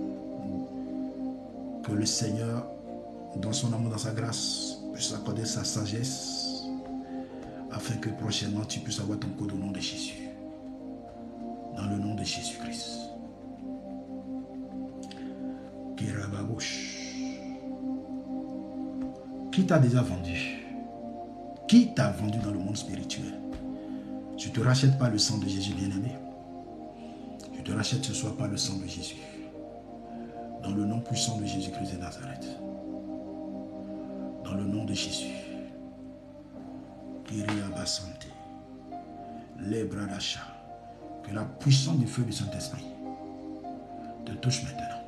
Que le Seigneur, dans son amour, dans sa grâce, puisse accorder sa sagesse. Afin que prochainement, tu puisses avoir ton code au nom de Jésus. Dans le nom de Jésus-Christ. Qui t'a déjà vendu? Qui t'a vendu dans le monde spirituel? Tu ne te rachètes pas le sang de Jésus, bien-aimé. Tu te rachètes ce soir par le sang de Jésus. Dans le nom puissant de Jésus-Christ de Nazareth. Dans le nom de Jésus. Que la puissance du feu du Saint-Esprit te touche maintenant.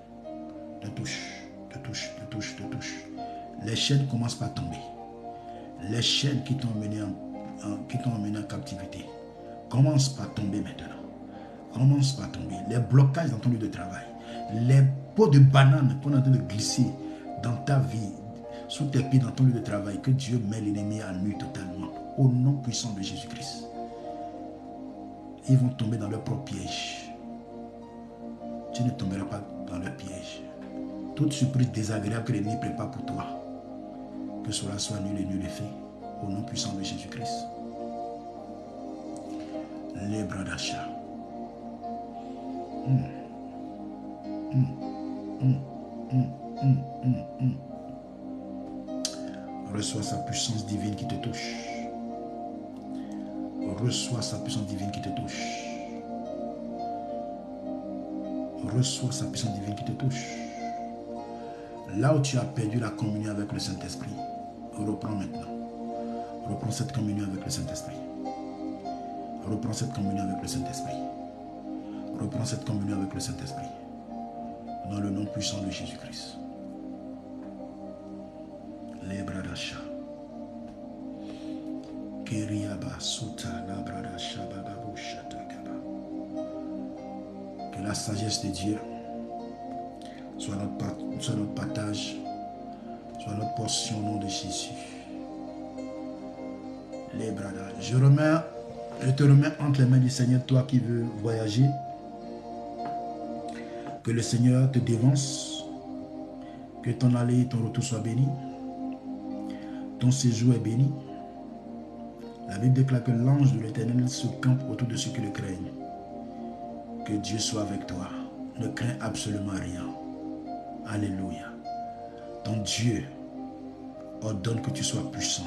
Te touche, te touche, te touche, te touche. Les chaînes commencent par tomber. Les chaînes qui t'ont emmené en captivité commencent par tomber maintenant. Commencent par tomber. Les blocages dans ton lieu de travail. Les pots de banane qu'on est en train de glisser dans ta vie, sous tes pieds dans ton lieu de travail, que Dieu met l'ennemi à nu totalement. Au nom puissant de Jésus-Christ. Ils vont tomber dans leur propre piège. Tu ne tomberas pas dans leur piège. Toute surprise désagréable que l'ennemi prépare pour toi, que cela soit nul et nul effet, au nom puissant de Jésus-Christ. Les bras d'achat. Reçois sa puissance divine qui te touche. Reçois sa puissance divine qui te touche. Reçois sa puissance divine qui te touche. Là où tu as perdu la communion avec le Saint-Esprit, reprends maintenant. Reprends cette communion avec le Saint-Esprit. Reprends cette communion avec le Saint-Esprit. Reprends cette communion avec le Saint-Esprit. Dans le nom puissant de Jésus-Christ. Les bras d'achat. Que la sagesse de Dieu soit notre partage, soit notre portion au nom de Jésus. Les bras d'achat. Je te remets entre les mains du Seigneur, toi qui veux voyager. Que le Seigneur te dévance. Que ton aller et ton retour soient bénis. Ton séjour est béni. La Bible déclare que l'ange de l'Éternel se campe autour de ceux qui le craignent. Que Dieu soit avec toi. Ne crains absolument rien. Alléluia. Ton Dieu ordonne que tu sois puissant.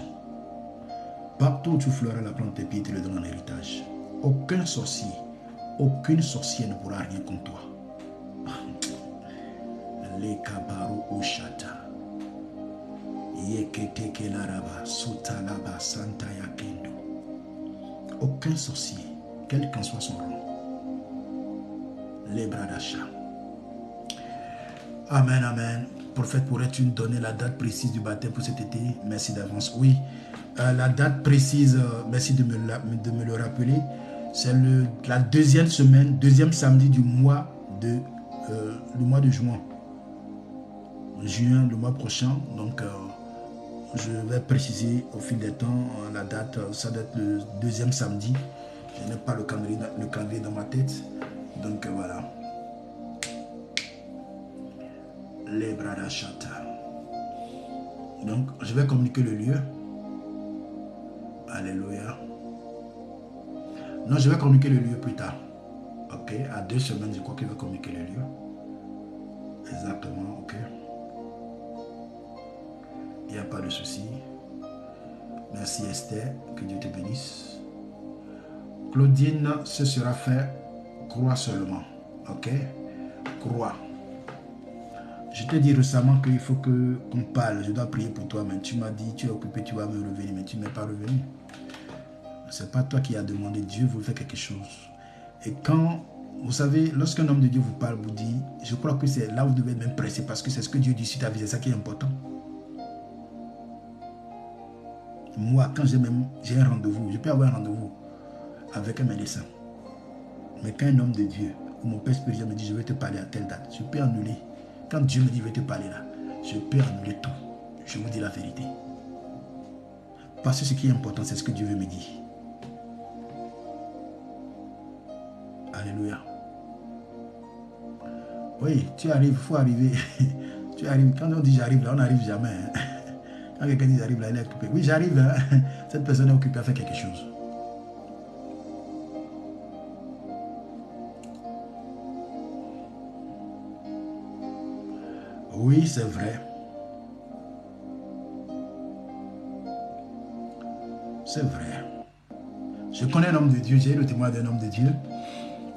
Partout où tu fleuras la plante de tes pieds, il te le donne en héritage. Aucun sorcier, aucune sorcière ne pourra rien contre toi. Les kabaru oshata. Yeketeke laraba, sutalaba, santaya kendo. Aucun sorcier, quel qu'en soit son rang. Les bras d'achat. Amen, amen. Prophète, pourrais-tu nous donner la date précise du baptême pour cet été? Merci d'avance. Oui, la date précise, merci de me le rappeler. C'est la deuxième semaine, deuxième samedi du mois de juin. Juin, le mois prochain. Donc, je vais préciser au fil des temps la date. Ça doit être le deuxième samedi. Je n'ai pas le calendrier dans ma tête. Donc, voilà. Les bras d'achata. Donc, je vais communiquer le lieu. Alléluia. Non, je vais communiquer le lieu plus tard. Ok, à 2 semaines, je crois qu'il va communiquer le lieu. Exactement, ok. Il n'y a pas de souci. Merci Esther, que Dieu te bénisse. Claudine, ce sera fait. Crois seulement, ok. Crois. Je t'ai dit récemment qu'il faut qu'on parle. Je dois prier pour toi, mais tu m'as dit, tu es occupé, tu vas me revenir, mais tu ne m'es pas revenu. Ce n'est pas toi qui as demandé, Dieu veut faire quelque chose. Et quand, vous savez, lorsqu'un homme de Dieu vous parle, vous dit, je crois que c'est là où vous devez être même pressé, parce que c'est ce que Dieu dit sur ta vie, c'est ça qui est important. Moi, quand j'ai un rendez-vous, je peux avoir un rendez-vous avec un médecin. Mais quand un homme de Dieu, ou mon père spirituel me dit, je vais te parler à telle date, je peux annuler. Quand Dieu me dit, je vais te parler là, je peux annuler tout. Je vous dis la vérité. Parce que ce qui est important, c'est ce que Dieu veut me dire. Alléluia. Oui, tu arrives, il faut arriver. Tu arrives. Quand on dit j'arrive là, on n'arrive jamais. Hein. Quand quelqu'un dit j'arrive là, il est occupé. Oui, j'arrive. Hein. Cette personne est occupée à faire quelque chose. Oui, c'est vrai. C'est vrai. Je connais un homme de Dieu, j'ai le témoin d'un homme de Dieu.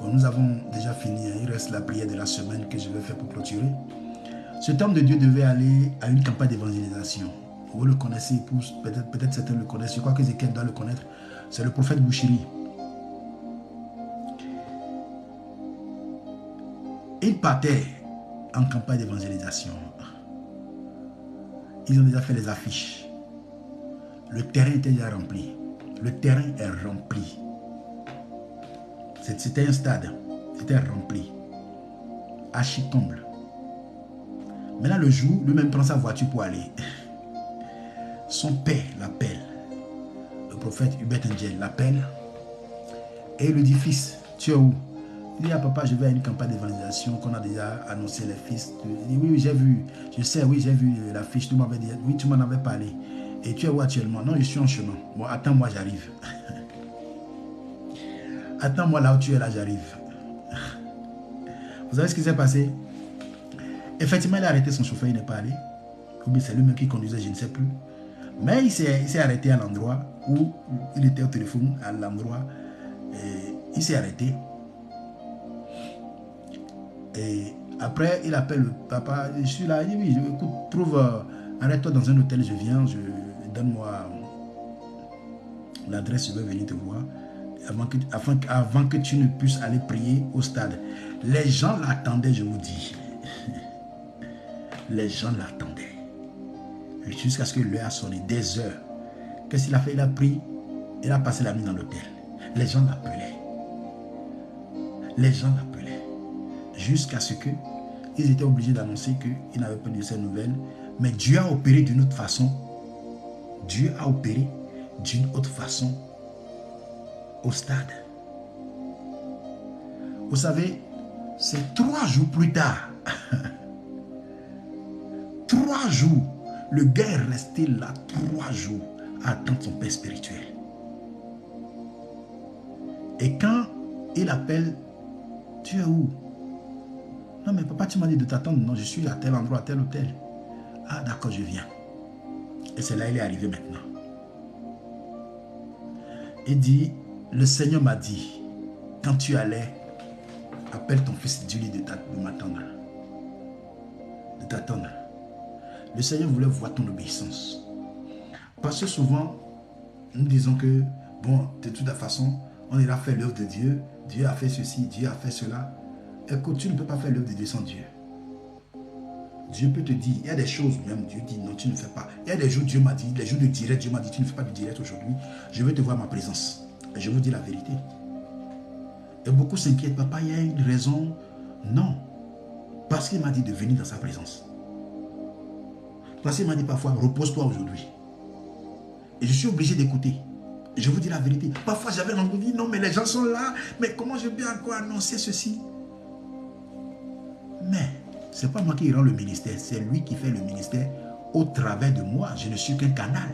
Bon, nous avons déjà fini, il reste la prière de la semaine que je vais faire pour clôturer. Cet homme de Dieu devait aller à une campagne d'évangélisation. Vous le connaissez, peut-être certains le connaissent, je crois que Ézéchiel doit le connaître. C'est le prophète Bouchiri. Il partait en campagne d'évangélisation. Ils ont déjà fait les affiches. Le terrain était déjà rempli. Le terrain est rempli. C'était un stade. C'était rempli. Archi-comble. Maintenant, le jour, lui-même prend sa voiture pour aller. Son père l'appelle. Le prophète Hubert Angel l'appelle. Et il lui dit, fils, tu es où? Il dit, ah papa, je vais à une campagne d'évangélisation qu'on a déjà annoncé les fils. Il dit, oui, oui, j'ai vu. Je sais, oui, j'ai vu l'affiche. Tu m'avais dit, oui, tu m'en avais parlé. Et tu es où actuellement? Non, je suis en chemin. Bon, attends-moi, j'arrive. Attends-moi là où tu es, là, j'arrive. Vous savez ce qui s'est passé? Effectivement, il a arrêté son chauffeur, il n'est pas allé. Ou bien c'est lui-même qui conduisait, je ne sais plus. Mais il s'est arrêté à l'endroit où il était au téléphone, à l'endroit. Il s'est arrêté. Et après, il appelle le papa. Je suis là, il dit, oui, écoute, arrête-toi dans un hôtel, je viens, donne-moi l'adresse, je vais venir te voir. Avant que tu ne puisses aller prier au stade. Les gens l'attendaient, je vous dis. Les gens l'attendaient. Jusqu'à ce que l'heure a sonné, des heures. Qu'est-ce qu'il a fait? Il a pris, il a passé la nuit dans l'hôtel. Les gens l'appelaient. Les gens l'appelaient. Jusqu'à ce que ils étaient obligés d'annoncer qu'ils n'avaient pas de ces nouvelles. Mais Dieu a opéré d'une autre façon. Dieu a opéré d'une autre façon au stade. Vous savez, c'est 3 jours plus tard. 3 jours. Le gars est resté là 3 jours à attendre son père spirituel. Et quand il appelle, tu es où? Non mais papa, tu m'as dit de t'attendre. Non, je suis à tel endroit, à tel hôtel. Ah d'accord, je viens. Et c'est là il est arrivé maintenant. Il dit, le Seigneur m'a dit, quand tu allais, appelle ton fils, dis-lui de m'attendre. De t'attendre. Le Seigneur voulait voir ton obéissance. Parce que souvent, nous disons que, bon, de toute façon, on ira faire l'œuvre de Dieu. Dieu a fait ceci, Dieu a fait cela. Écoute, tu ne peux pas faire l'œuvre de Dieu sans Dieu. Dieu peut te dire, il y a des choses, même Dieu dit, non, tu ne fais pas. Il y a des jours, Dieu m'a dit, les jours de direct, Dieu m'a dit, tu ne fais pas du direct aujourd'hui. Je veux te voir ma présence. Et je vous dis la vérité. Et beaucoup s'inquiètent, papa, il y a une raison. Non. Parce qu'il m'a dit de venir dans sa présence. Parce qu'il m'a dit parfois, repose-toi aujourd'hui. Et je suis obligé d'écouter. Je vous dis la vérité. Parfois, j'avais l'envie de dire, non, mais les gens sont là. Mais comment je peux encore annoncer ceci? Mais, ce n'est pas moi qui rend le ministère. C'est lui qui fait le ministère au travers de moi. Je ne suis qu'un canal.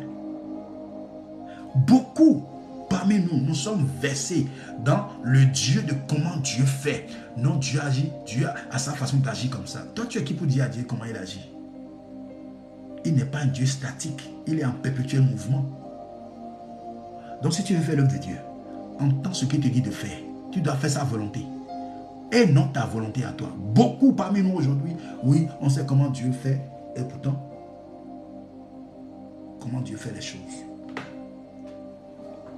Beaucoup parmi nous, nous sommes versés dans le Dieu de comment Dieu fait. Non, Dieu agit. Dieu a sa façon d'agir comme ça. Toi, tu es qui pour dire à Dieu comment il agit? Il n'est pas un Dieu statique. Il est en perpétuel mouvement. Donc si tu veux faire l'œuvre de Dieu, entends ce qu'il te dit de faire. Tu dois faire sa volonté. Et non ta volonté à toi. Beaucoup parmi nous aujourd'hui, oui, on sait comment Dieu fait. Et pourtant, comment Dieu fait les choses.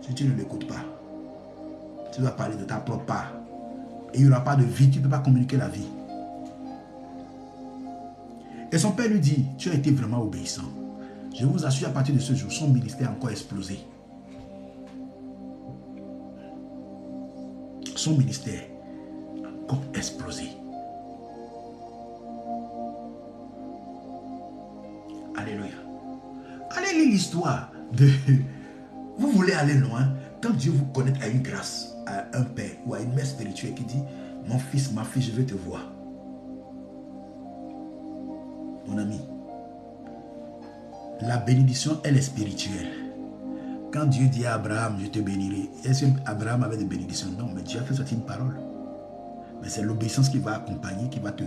Si tu ne l'écoutes pas, tu dois parler de ta propre part. Et il n'y aura pas de vie, tu ne peux pas communiquer la vie. Et son père lui dit, tu as été vraiment obéissant. Je vous assure, à partir de ce jour, son ministère a encore explosé. Son ministère a encore explosé. Alléluia. Allez lire l'histoire de... Vous voulez aller loin, quand Dieu vous connecte à une grâce, à un père ou à une mère spirituelle qui dit, mon fils, ma fille, je veux te voir. Mon ami, la bénédiction, elle est spirituelle. Quand Dieu dit à Abraham, je te bénirai, est-ce qu'Abraham avait des bénédictions? Non, mais Dieu a fait sortir une parole. Mais c'est l'obéissance qui va accompagner, qui va te...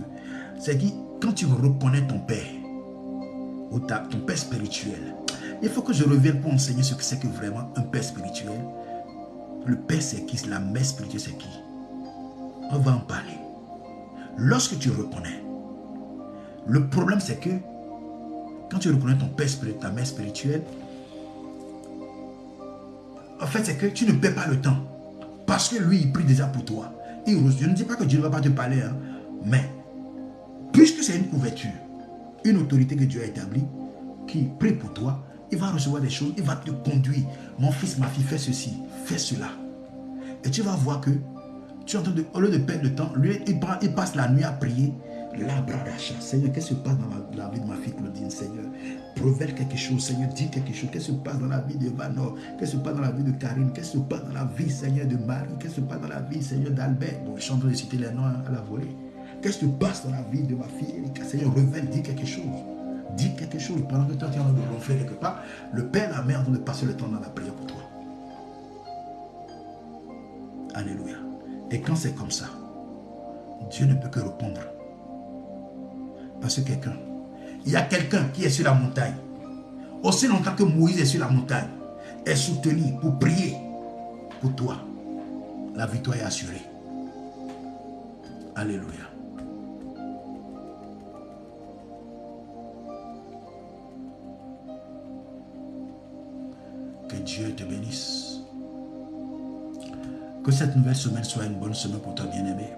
C'est que quand tu reconnais ton Père, ou ton père spirituel. Il faut que je revienne pour enseigner ce que c'est que vraiment un père spirituel. Le père c'est qui? La mère spirituelle c'est qui? On va en parler. Lorsque tu reconnais, le problème c'est que quand tu reconnais ton père spirituel, ta mère spirituelle, en fait c'est que tu ne perds pas le temps. Parce que lui il prie déjà pour toi. Je ne dis pas que Dieu ne va pas te parler, hein, mais puisque c'est une couverture, une autorité que Dieu a établie, qui prie pour toi, il va recevoir des choses, il va te conduire. Mon fils, ma fille, fais ceci, fais cela. Et tu vas voir que tu es en train de, au lieu de perdre le temps, lui, il passe la nuit à prier. La bradachat, Seigneur, qu'est-ce qui se passe dans la vie de ma fille Claudine, Seigneur? Révèle quelque chose, Seigneur, dis quelque chose. Qu'est-ce qui se passe dans la vie de Vanor? Qu'est-ce qui se passe dans la vie de Karine? Qu'est-ce qui se passe dans la vie, Seigneur, de Marie? Qu'est-ce qui se passe dans la vie, Seigneur, d'Albert? Bon, je suis en train de citer les noms à la volée. Qu'est-ce qui se passe dans la vie de ma fille Erika? Seigneur, révèle, dis quelque chose. Dis quelque chose. Pendant que toi, tu es en train de ronfler quelque part, le Père et la Mère en train de passer le temps dans la prière pour toi. Alléluia. Et quand c'est comme ça, Dieu ne peut que répondre. Parce que il y a quelqu'un qui est sur la montagne. Aussi longtemps que Moïse est sur la montagne, est soutenu pour prier pour toi. La victoire est assurée. Alléluia. Que Dieu te bénisse. Que cette nouvelle semaine soit une bonne semaine pour toi, bien-aimé.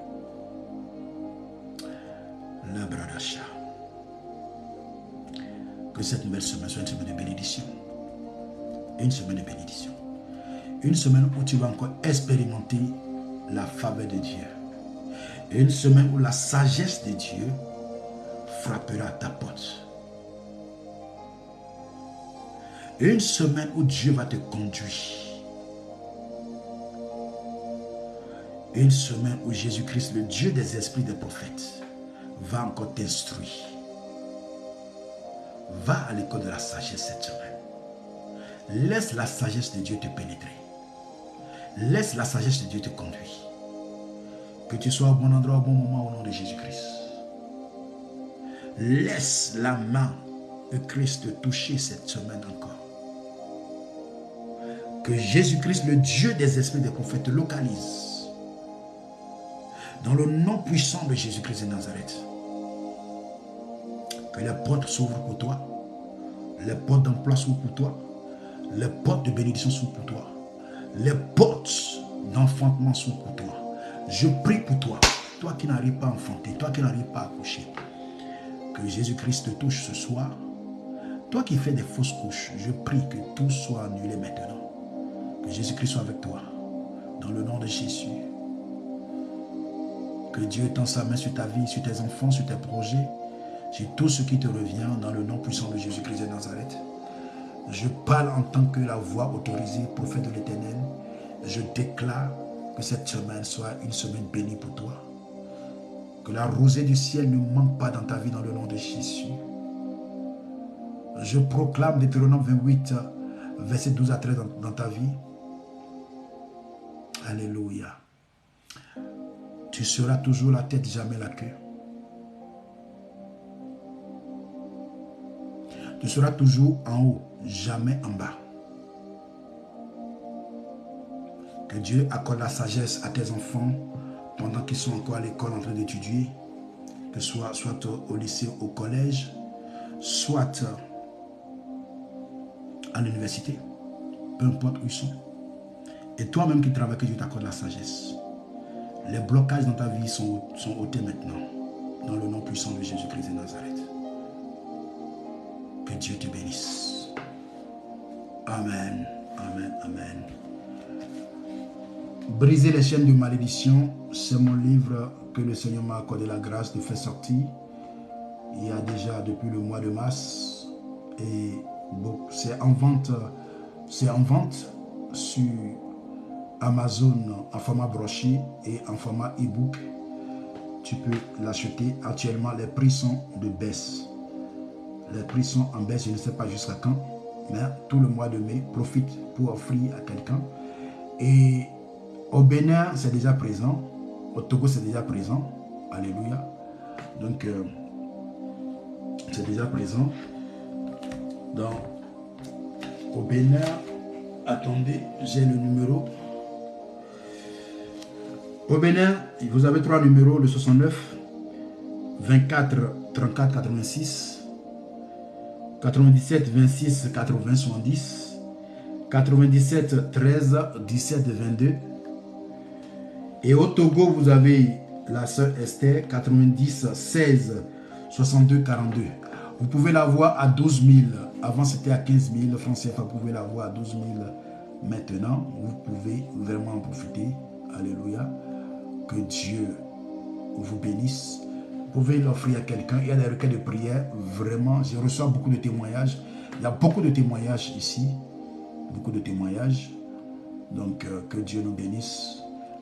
La bradacha. Que cette nouvelle semaine soit une semaine de bénédiction. Une semaine de bénédiction. Une semaine où tu vas encore expérimenter la faveur de Dieu. Une semaine où la sagesse de Dieu frappera à ta porte. Une semaine où Dieu va te conduire. Une semaine où Jésus-Christ, le Dieu des esprits des prophètes, va encore t'instruire. Va à l'école de la sagesse cette semaine. Laisse la sagesse de Dieu te pénétrer. Laisse la sagesse de Dieu te conduire. Que tu sois au bon endroit, au bon moment, au nom de Jésus-Christ. Laisse la main de Christ te toucher cette semaine encore. Que Jésus-Christ, le Dieu des esprits des prophètes, te localise. Dans le nom puissant de Jésus-Christ de Nazareth. Que les portes s'ouvrent pour toi. Les portes d'emploi s'ouvrent pour toi. Les portes de bénédiction s'ouvrent pour toi. Les portes d'enfantement s'ouvrent pour toi. Je prie pour toi. Toi qui n'arrives pas à enfanter. Toi qui n'arrives pas à accoucher. Que Jésus-Christ te touche ce soir. Toi qui fais des fausses couches. Je prie que tout soit annulé maintenant. Que Jésus-Christ soit avec toi. Dans le nom de Jésus. Que Dieu tend sa main sur ta vie, sur tes enfants, sur tes projets, sur tout ce qui te revient dans le nom puissant de Jésus-Christ de Nazareth. Je parle en tant que la voix autorisée, prophète de l'Éternel. Je déclare que cette semaine soit une semaine bénie pour toi. Que la rosée du ciel ne manque pas dans ta vie dans le nom de Jésus. Je proclame Deutéronome 28, verset 12 à 13 dans ta vie. Alléluia. Tu seras toujours la tête, jamais la queue. Tu seras toujours en haut, jamais en bas. Que Dieu accorde la sagesse à tes enfants pendant qu'ils sont encore à l'école en train d'étudier. Que soit au lycée, au collège, soit à l'université. Peu importe où ils sont. Et toi-même qui travailles, que Dieu t'accorde la sagesse. Les blocages dans ta vie sont ôtés maintenant. Dans le nom puissant de Jésus-Christ de Nazareth. Que Dieu te bénisse. Amen. Amen. Amen. Briser les chaînes de malédiction, c'est mon livre que le Seigneur m'a accordé la grâce de faire sortir. Il y a déjà depuis le mois de mars. Et bon, c'est en vente sur Amazon en format broché et en format e-book. Tu peux l'acheter. Actuellement, les prix sont de baisse. Les prix sont en baisse, je ne sais pas jusqu'à quand, mais tout le mois de mai, profite pour offrir à quelqu'un. Et au Bénin, c'est déjà présent. Au Togo, c'est déjà présent. Alléluia. Donc, c'est déjà présent. Donc, au Bénin, attendez, j'ai le numéro. Au Bénin, vous avez 3 numéros, le 69, 24, 34, 86, 97, 26, 80, 70, 97, 13, 17, 22. Et au Togo, vous avez la sœur Esther, 90, 16, 62, 42. Vous pouvez la voir à 12 000. Avant, c'était à 15 000 francs CFA. Vous pouvez la voir à 12 000 maintenant. Vous pouvez vraiment en profiter. Alléluia. Que Dieu vous bénisse. Vous pouvez l'offrir à quelqu'un. Il y a des requêtes de prière. Vraiment, je reçois beaucoup de témoignages. Il y a beaucoup de témoignages ici. Beaucoup de témoignages. Donc, que Dieu nous bénisse.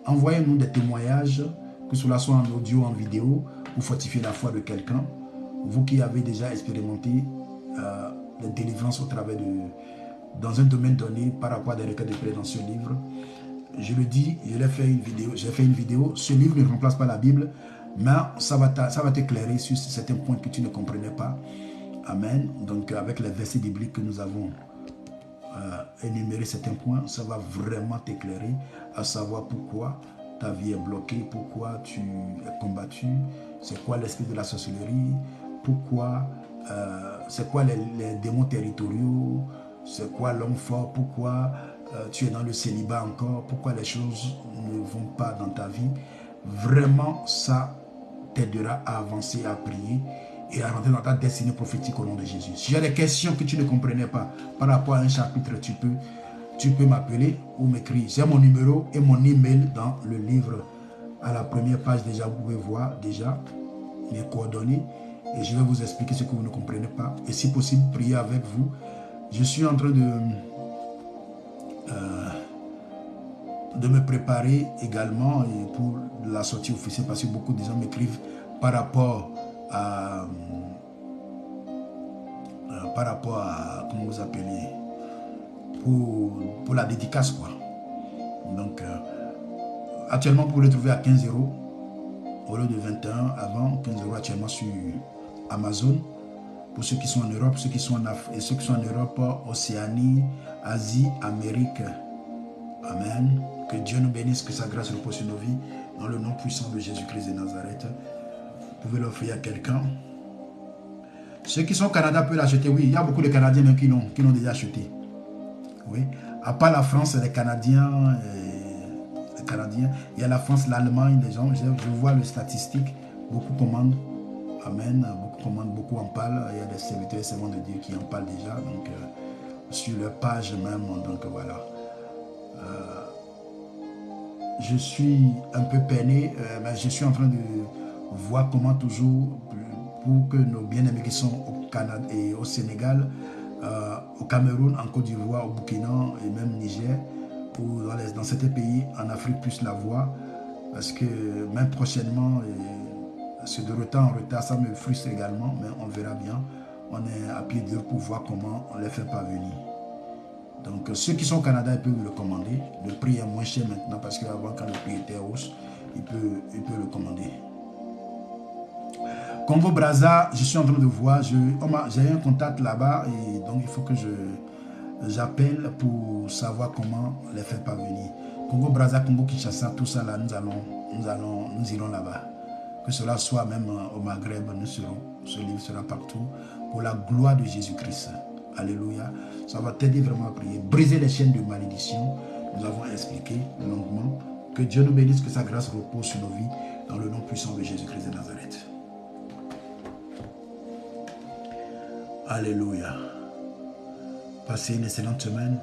Envoyez-nous des témoignages, que cela soit en audio, en vidéo, pour fortifier la foi de quelqu'un. Vous qui avez déjà expérimenté la délivrance au travers dans un domaine donné par rapport à des requêtes de prière dans ce livre. Je le dis, j'ai fait une vidéo. Ce livre ne remplace pas la Bible, mais ça va t'éclairer sur certains points que tu ne comprenais pas. Amen. Donc avec les versets bibliques que nous avons énuméré certains points, ça va vraiment t'éclairer à savoir pourquoi ta vie est bloquée, pourquoi tu es combattu, c'est quoi l'esprit de la sorcellerie, pourquoi, c'est quoi les démons territoriaux, c'est quoi l'homme fort, pourquoi tu es dans le célibat encore, pourquoi les choses ne vont pas dans ta vie. Vraiment, ça t'aidera à avancer, à prier et à rentrer dans ta destinée prophétique au nom de Jésus. Si j'ai des questions que tu ne comprenais pas par rapport à un chapitre, tu peux m'appeler ou m'écrire. J'ai mon numéro et mon email dans le livre. À la première page, déjà, vous pouvez voir déjà mes coordonnées et je vais vous expliquer ce que vous ne comprenez pas. Et si possible, prier avec vous. Je suis en train de me préparer également pour la sortie officielle parce que beaucoup de gens m'écrivent par rapport à comment vous appelez, pour la dédicace quoi. Donc actuellement vous pouvez le trouver à 15 € au lieu de 21 avant, 15 € actuellement sur Amazon pour ceux qui sont en Europe, ceux qui sont en Afrique et ceux qui sont en Europe, Océanie, Asie, Amérique. Amen. Que Dieu nous bénisse, que sa grâce repose sur nos vies dans le nom puissant de Jésus-Christ de Nazareth. Vous pouvez l'offrir à quelqu'un. Ceux qui sont au Canada peuvent l'acheter. Oui, il y a beaucoup de Canadiens même qui l'ont déjà acheté. Oui. À part la France, les Canadiens, il y a la France, l'Allemagne, les gens, je vois les statistiques, beaucoup commandent. Amen. Beaucoup commandent, beaucoup en parlent. Il y a des serviteurs et servants de Dieu qui en parlent déjà. Donc, sur leur page même, donc voilà. Je suis un peu peiné, mais je suis en train de voir comment toujours, pour que nos bien-aimés qui sont au Canada et au Sénégal, au Cameroun, en Côte d'Ivoire, au Burkina et même Niger, ou dans certains pays en Afrique puissent la voir, parce que même prochainement, c'est de retard en retard, ça me frustre également, mais on verra bien. On est à pied d'œuvre pour voir comment on les fait parvenir. Donc ceux qui sont au Canada, ils peuvent le commander. Le prix est moins cher maintenant parce qu'avant, quand le prix était hausse, ils peuvent le commander. Congo Brazza, je suis en train de voir, j'ai un contact là-bas et donc il faut que j'appelle pour savoir comment les faire parvenir. Congo Brazza, Congo Kinshasa, tout ça là, nous irons là-bas. Que cela soit même au Maghreb, ce livre sera partout pour la gloire de Jésus-Christ. Alléluia. Ça va t'aider vraiment à prier. Briser les chaînes de malédiction. Nous avons expliqué longuement. Que Dieu nous bénisse, que sa grâce repose sur nos vies dans le nom puissant de Jésus-Christ de Nazareth. Alléluia. Passez une excellente semaine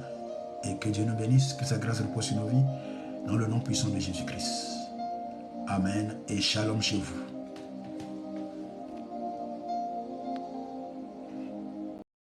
et que Dieu nous bénisse, que sa grâce repose sur nos vies dans le nom puissant de Jésus-Christ. Amen et shalom chez vous.